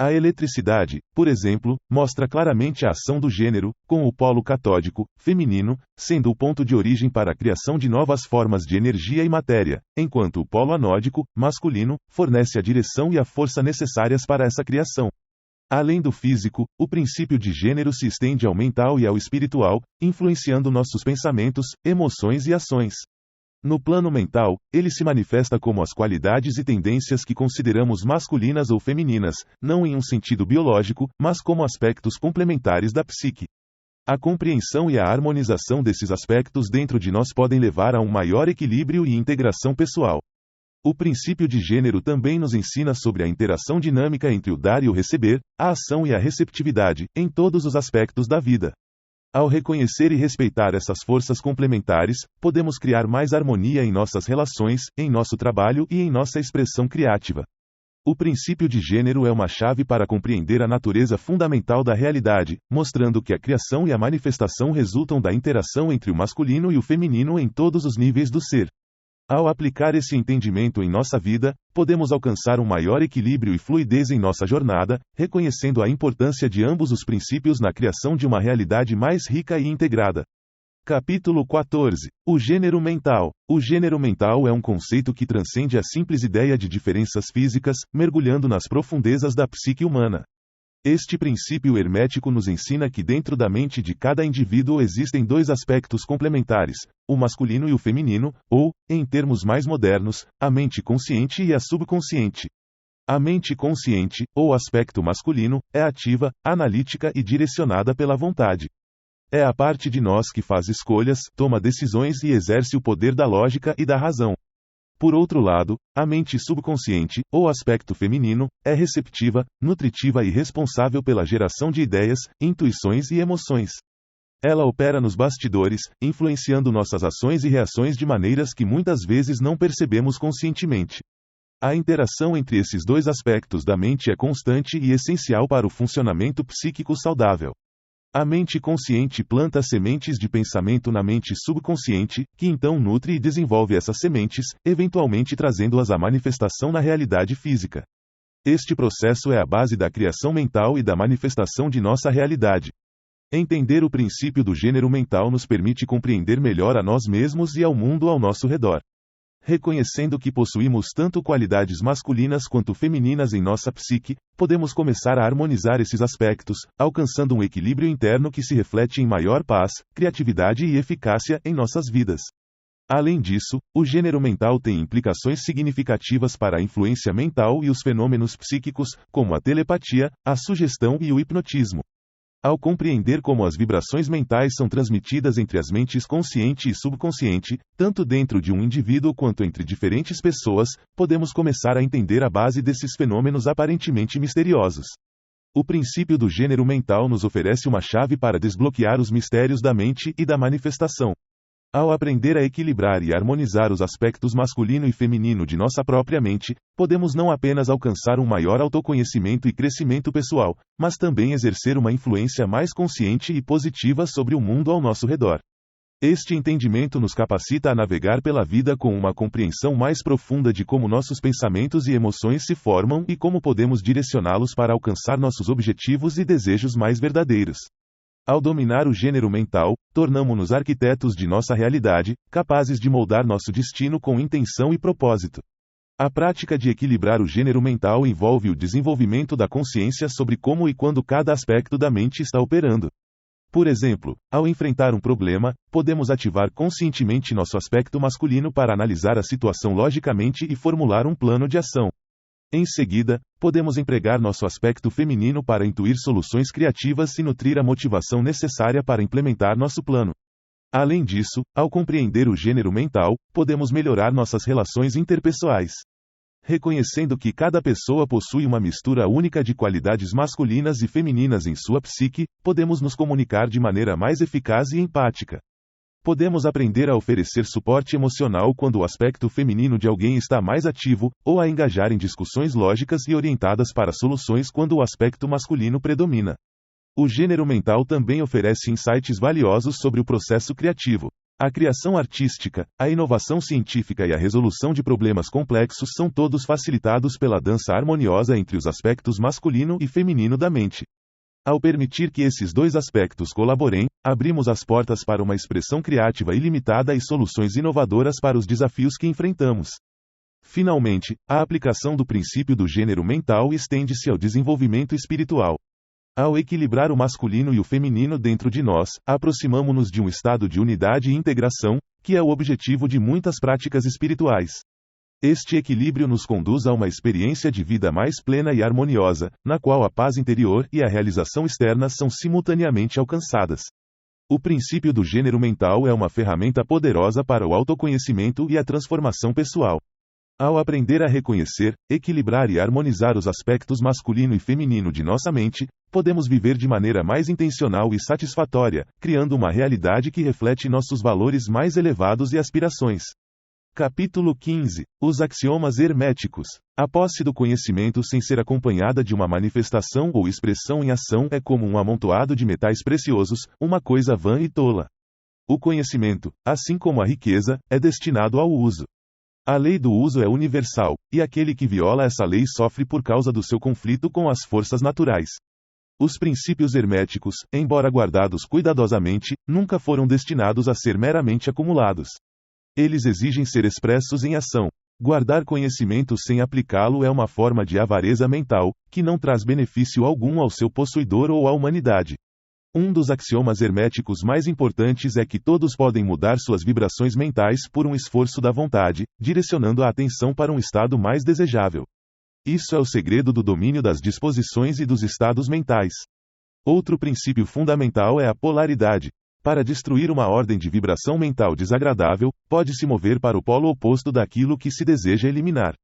A eletricidade, por exemplo, mostra claramente a ação do gênero, com o polo catódico, feminino, sendo o ponto de origem para a criação de novas formas de energia e matéria, enquanto o polo anódico, masculino, fornece a direção e a força necessárias para essa criação. Além do físico, o princípio de gênero se estende ao mental e ao espiritual, influenciando nossos pensamentos, emoções e ações. No plano mental, ele se manifesta como as qualidades e tendências que consideramos masculinas ou femininas, não em um sentido biológico, mas como aspectos complementares da psique. A compreensão e a harmonização desses aspectos dentro de nós podem levar a um maior equilíbrio e integração pessoal. O princípio de gênero também nos ensina sobre a interação dinâmica entre o dar e o receber, a ação e a receptividade, em todos os aspectos da vida. Ao reconhecer e respeitar essas forças complementares, podemos criar mais harmonia em nossas relações, em nosso trabalho e em nossa expressão criativa. O princípio de gênero é uma chave para compreender a natureza fundamental da realidade, mostrando que a criação e a manifestação resultam da interação entre o masculino e o feminino em todos os níveis do ser. Ao aplicar esse entendimento em nossa vida, podemos alcançar um maior equilíbrio e fluidez em nossa jornada, reconhecendo a importância de ambos os princípios na criação de uma realidade mais rica e integrada. Capítulo 14. O gênero mental. O gênero mental é um conceito que transcende a simples ideia de diferenças físicas, mergulhando nas profundezas da psique humana. Este princípio hermético nos ensina que dentro da mente de cada indivíduo existem dois aspectos complementares, o masculino e o feminino, ou, em termos mais modernos, a mente consciente e a subconsciente. A mente consciente, ou aspecto masculino, é ativa, analítica e direcionada pela vontade. É a parte de nós que faz escolhas, toma decisões e exerce o poder da lógica e da razão. Por outro lado, a mente subconsciente, ou aspecto feminino, é receptiva, nutritiva e responsável pela geração de ideias, intuições e emoções. Ela opera nos bastidores, influenciando nossas ações e reações de maneiras que muitas vezes não percebemos conscientemente. A interação entre esses dois aspectos da mente é constante e essencial para o funcionamento psíquico saudável. A mente consciente planta sementes de pensamento na mente subconsciente, que então nutre e desenvolve essas sementes, eventualmente trazendo-as à manifestação na realidade física. Este processo é a base da criação mental e da manifestação de nossa realidade. Entender o princípio do gênero mental nos permite compreender melhor a nós mesmos e ao mundo ao nosso redor. Reconhecendo que possuímos tanto qualidades masculinas quanto femininas em nossa psique, podemos começar a harmonizar esses aspectos, alcançando um equilíbrio interno que se reflete em maior paz, criatividade e eficácia em nossas vidas. Além disso, o gênero mental tem implicações significativas para a influência mental e os fenômenos psíquicos, como a telepatia, a sugestão e o hipnotismo. Ao compreender como as vibrações mentais são transmitidas entre as mentes consciente e subconsciente, tanto dentro de um indivíduo quanto entre diferentes pessoas, podemos começar a entender a base desses fenômenos aparentemente misteriosos. O princípio do gênero mental nos oferece uma chave para desbloquear os mistérios da mente e da manifestação. Ao aprender a equilibrar e harmonizar os aspectos masculino e feminino de nossa própria mente, podemos não apenas alcançar um maior autoconhecimento e crescimento pessoal, mas também exercer uma influência mais consciente e positiva sobre o mundo ao nosso redor. Este entendimento nos capacita a navegar pela vida com uma compreensão mais profunda de como nossos pensamentos e emoções se formam e como podemos direcioná-los para alcançar nossos objetivos e desejos mais verdadeiros. Ao dominar o gênero mental, tornamo-nos arquitetos de nossa realidade, capazes de moldar nosso destino com intenção e propósito. A prática de equilibrar o gênero mental envolve o desenvolvimento da consciência sobre como e quando cada aspecto da mente está operando. Por exemplo, ao enfrentar um problema, podemos ativar conscientemente nosso aspecto masculino para analisar a situação logicamente e formular um plano de ação. Em seguida, podemos empregar nosso aspecto feminino para intuir soluções criativas e nutrir a motivação necessária para implementar nosso plano. Além disso, ao compreender o gênero mental, podemos melhorar nossas relações interpessoais. Reconhecendo que cada pessoa possui uma mistura única de qualidades masculinas e femininas em sua psique, podemos nos comunicar de maneira mais eficaz e empática. Podemos aprender a oferecer suporte emocional quando o aspecto feminino de alguém está mais ativo, ou a engajar em discussões lógicas e orientadas para soluções quando o aspecto masculino predomina. O gênero mental também oferece insights valiosos sobre o processo criativo. A criação artística, a inovação científica e a resolução de problemas complexos são todos facilitados pela dança harmoniosa entre os aspectos masculino e feminino da mente. Ao permitir que esses dois aspectos colaborem, abrimos as portas para uma expressão criativa ilimitada e soluções inovadoras para os desafios que enfrentamos. Finalmente, a aplicação do princípio do gênero mental estende-se ao desenvolvimento espiritual. Ao equilibrar o masculino e o feminino dentro de nós, aproximamo-nos de um estado de unidade e integração, que é o objetivo de muitas práticas espirituais. Este equilíbrio nos conduz a uma experiência de vida mais plena e harmoniosa, na qual a paz interior e a realização externa são simultaneamente alcançadas. O princípio do gênero mental é uma ferramenta poderosa para o autoconhecimento e a transformação pessoal. Ao aprender a reconhecer, equilibrar e harmonizar os aspectos masculino e feminino de nossa mente, podemos viver de maneira mais intencional e satisfatória, criando uma realidade que reflete nossos valores mais elevados e aspirações. Capítulo 15. Os axiomas herméticos. A posse do conhecimento sem ser acompanhada de uma manifestação ou expressão em ação é como um amontoado de metais preciosos, uma coisa vã e tola. O conhecimento, assim como a riqueza, é destinado ao uso. A lei do uso é universal, e aquele que viola essa lei sofre por causa do seu conflito com as forças naturais. Os princípios herméticos, embora guardados cuidadosamente, nunca foram destinados a ser meramente acumulados. Eles exigem ser expressos em ação. Guardar conhecimento sem aplicá-lo é uma forma de avareza mental, que não traz benefício algum ao seu possuidor ou à humanidade. Um dos axiomas herméticos mais importantes é que todos podem mudar suas vibrações mentais por um esforço da vontade, direcionando a atenção para um estado mais desejável. Isso é o segredo do domínio das disposições e dos estados mentais. Outro princípio fundamental é a polaridade. Para destruir uma ordem de vibração mental desagradável, pode-se mover para o polo oposto daquilo que se deseja eliminar.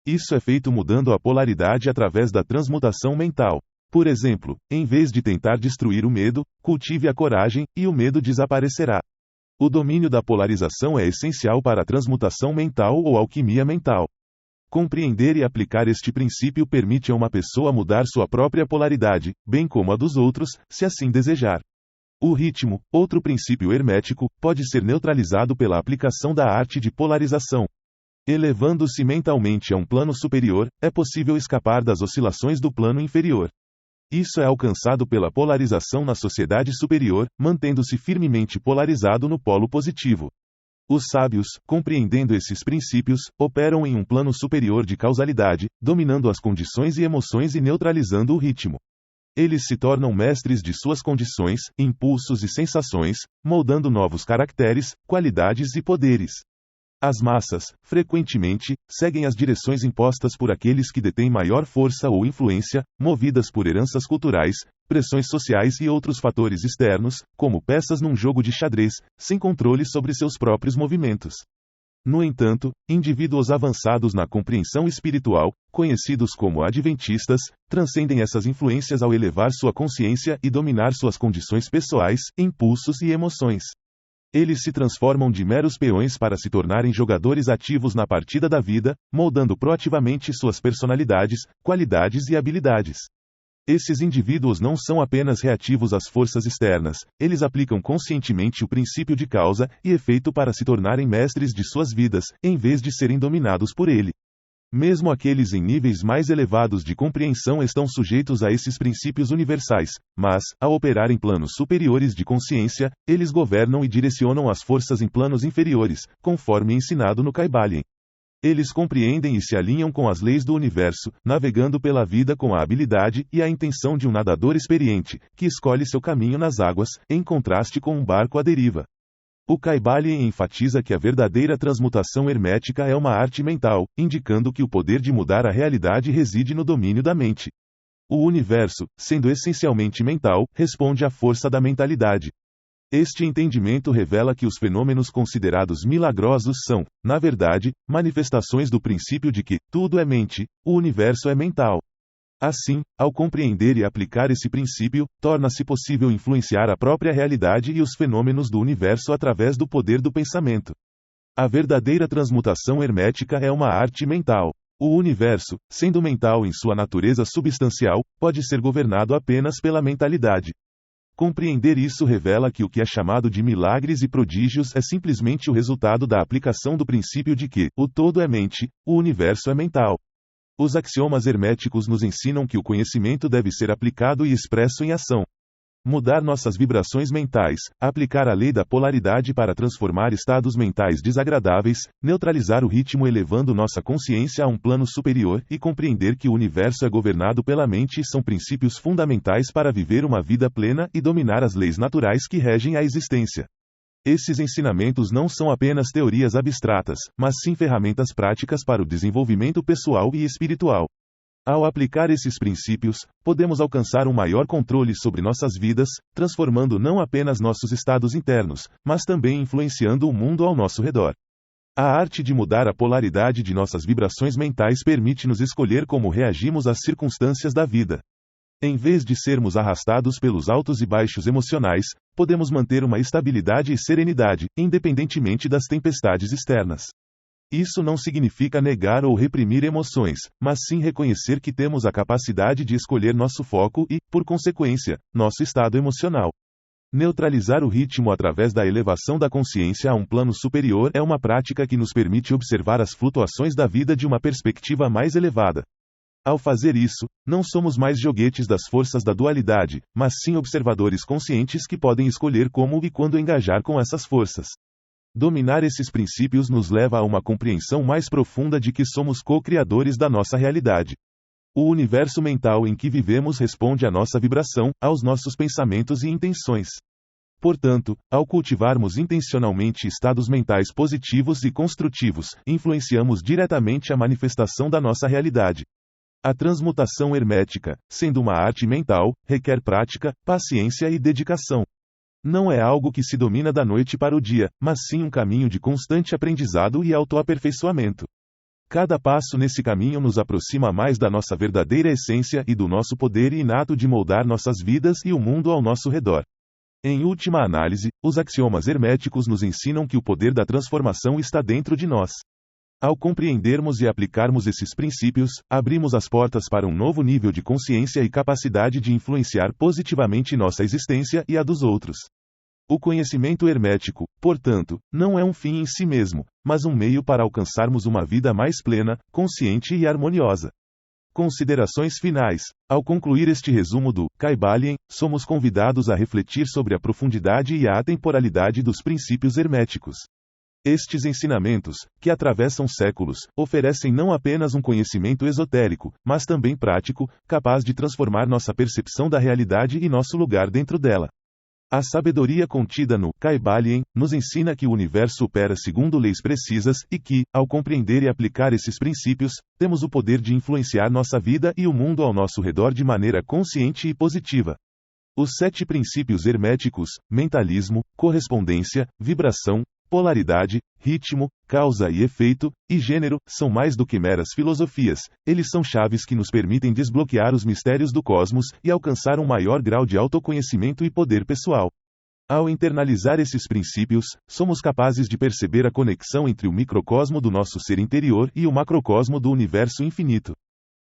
Isso é feito mudando a polaridade através da transmutação mental. Por exemplo, em vez de tentar destruir o medo, cultive a coragem, e o medo desaparecerá. O domínio da polarização é essencial para a transmutação mental ou alquimia mental. Compreender e aplicar este princípio permite a uma pessoa mudar sua própria polaridade, bem como a dos outros, se assim desejar. O ritmo, outro princípio hermético, pode ser neutralizado pela aplicação da arte de polarização. Elevando-se mentalmente a um plano superior, é possível escapar das oscilações do plano inferior. Isso é alcançado pela polarização na sociedade superior, mantendo-se firmemente polarizado no polo positivo. Os sábios, compreendendo esses princípios, operam em um plano superior de causalidade, dominando as condições e emoções e neutralizando o ritmo. Eles se tornam mestres de suas condições, impulsos e sensações, moldando novos caracteres, qualidades e poderes. As massas, frequentemente, seguem as direções impostas por aqueles que detêm maior força ou influência, movidas por heranças culturais, pressões sociais e outros fatores externos, como peças num jogo de xadrez, sem controle sobre seus próprios movimentos. No entanto, indivíduos avançados na compreensão espiritual, conhecidos como adventistas, transcendem essas influências ao elevar sua consciência e dominar suas condições pessoais, impulsos e emoções. Eles se transformam de meros peões para se tornarem jogadores ativos na partida da vida, moldando proativamente suas personalidades, qualidades e habilidades. Esses indivíduos não são apenas reativos às forças externas, eles aplicam conscientemente o princípio de causa e efeito para se tornarem mestres de suas vidas, em vez de serem dominados por ele. Mesmo aqueles em níveis mais elevados de compreensão estão sujeitos a esses princípios universais, mas, ao operar em planos superiores de consciência, eles governam e direcionam as forças em planos inferiores, conforme ensinado no Kybalion. Eles compreendem e se alinham com as leis do universo, navegando pela vida com a habilidade e a intenção de um nadador experiente, que escolhe seu caminho nas águas, em contraste com um barco à deriva. O Kybalion enfatiza que a verdadeira transmutação hermética é uma arte mental, indicando que o poder de mudar a realidade reside no domínio da mente. O universo, sendo essencialmente mental, responde à força da mentalidade. Este entendimento revela que os fenômenos considerados milagrosos são, na verdade, manifestações do princípio de que tudo é mente, o universo é mental. Assim, ao compreender e aplicar esse princípio, torna-se possível influenciar a própria realidade e os fenômenos do universo através do poder do pensamento. A verdadeira transmutação hermética é uma arte mental. O universo, sendo mental em sua natureza substancial, pode ser governado apenas pela mentalidade. Compreender isso revela que o que é chamado de milagres e prodígios é simplesmente o resultado da aplicação do princípio de que o todo é mente, o universo é mental. Os axiomas herméticos nos ensinam que o conhecimento deve ser aplicado e expresso em ação. Mudar nossas vibrações mentais, aplicar a lei da polaridade para transformar estados mentais desagradáveis, neutralizar o ritmo elevando nossa consciência a um plano superior e compreender que o universo é governado pela mente são princípios fundamentais para viver uma vida plena e dominar as leis naturais que regem a existência. Esses ensinamentos não são apenas teorias abstratas, mas sim ferramentas práticas para o desenvolvimento pessoal e espiritual. Ao aplicar esses princípios, podemos alcançar um maior controle sobre nossas vidas, transformando não apenas nossos estados internos, mas também influenciando o mundo ao nosso redor. A arte de mudar a polaridade de nossas vibrações mentais permite-nos escolher como reagimos às circunstâncias da vida. Em vez de sermos arrastados pelos altos e baixos emocionais, podemos manter uma estabilidade e serenidade, independentemente das tempestades externas. Isso não significa negar ou reprimir emoções, mas sim reconhecer que temos a capacidade de escolher nosso foco e, por consequência, nosso estado emocional. Neutralizar o ritmo através da elevação da consciência a um plano superior é uma prática que nos permite observar as flutuações da vida de uma perspectiva mais elevada. Ao fazer isso, não somos mais joguetes das forças da dualidade, mas sim observadores conscientes que podem escolher como e quando engajar com essas forças. Dominar esses princípios nos leva a uma compreensão mais profunda de que somos co-criadores da nossa realidade. O universo mental em que vivemos responde à nossa vibração, aos nossos pensamentos e intenções. Portanto, ao cultivarmos intencionalmente estados mentais positivos e construtivos, influenciamos diretamente a manifestação da nossa realidade. A transmutação hermética, sendo uma arte mental, requer prática, paciência e dedicação. Não é algo que se domina da noite para o dia, mas sim um caminho de constante aprendizado e autoaperfeiçoamento. Cada passo nesse caminho nos aproxima mais da nossa verdadeira essência e do nosso poder inato de moldar nossas vidas e o mundo ao nosso redor. Em última análise, os axiomas herméticos nos ensinam que o poder da transformação está dentro de nós. Ao compreendermos e aplicarmos esses princípios, abrimos as portas para um novo nível de consciência e capacidade de influenciar positivamente nossa existência e a dos outros. O conhecimento hermético, portanto, não é um fim em si mesmo, mas um meio para alcançarmos uma vida mais plena, consciente e harmoniosa. Considerações finais. Ao concluir este resumo do Kybalion, somos convidados a refletir sobre a profundidade e a atemporalidade dos princípios herméticos. Estes ensinamentos, que atravessam séculos, oferecem não apenas um conhecimento esotérico, mas também prático, capaz de transformar nossa percepção da realidade e nosso lugar dentro dela. A sabedoria contida no Kybalion nos ensina que o universo opera segundo leis precisas e que, ao compreender e aplicar esses princípios, temos o poder de influenciar nossa vida e o mundo ao nosso redor de maneira consciente e positiva. Os 7 princípios herméticos, mentalismo, correspondência, vibração, polaridade, ritmo, causa e efeito, e gênero, são mais do que meras filosofias, eles são chaves que nos permitem desbloquear os mistérios do cosmos e alcançar um maior grau de autoconhecimento e poder pessoal. Ao internalizar esses princípios, somos capazes de perceber a conexão entre o microcosmo do nosso ser interior e o macrocosmo do universo infinito.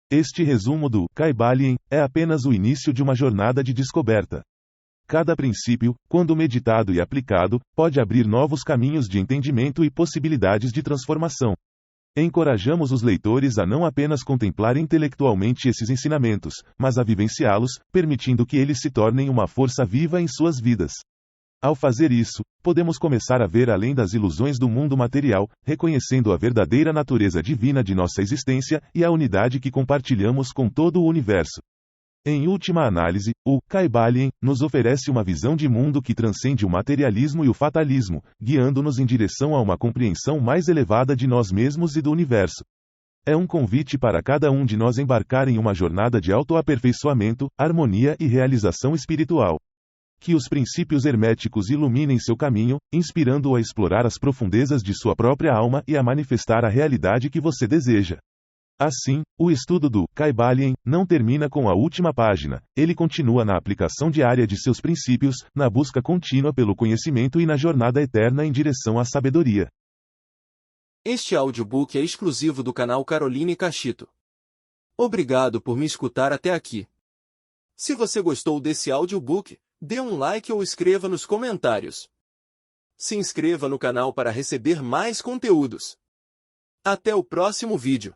Este resumo do Kybalion é apenas o início de uma jornada de descoberta. Cada princípio, quando meditado e aplicado, pode abrir novos caminhos de entendimento e possibilidades de transformação. Encorajamos os leitores a não apenas contemplar intelectualmente esses ensinamentos, mas a vivenciá-los, permitindo que eles se tornem uma força viva em suas vidas. Ao fazer isso, podemos começar a ver além das ilusões do mundo material, reconhecendo a verdadeira natureza divina de nossa existência e a unidade que compartilhamos com todo o universo. Em última análise, o Kybalion nos oferece uma visão de mundo que transcende o materialismo e o fatalismo, guiando-nos em direção a uma compreensão mais elevada de nós mesmos e do universo. É um convite para cada um de nós embarcar em uma jornada de autoaperfeiçoamento, harmonia e realização espiritual. Que os princípios herméticos iluminem seu caminho, inspirando-o a explorar as profundezas de sua própria alma e a manifestar a realidade que você deseja. Assim, o estudo do Kybalion não termina com a última página, ele continua na aplicação diária de seus princípios, na busca contínua pelo conhecimento e na jornada eterna em direção à sabedoria. Este audiobook é exclusivo do canal Caroline Cachito. Obrigado por me escutar até aqui. Se você gostou desse audiobook, dê um like ou escreva nos comentários. Se inscreva no canal para receber mais conteúdos. Até o próximo vídeo.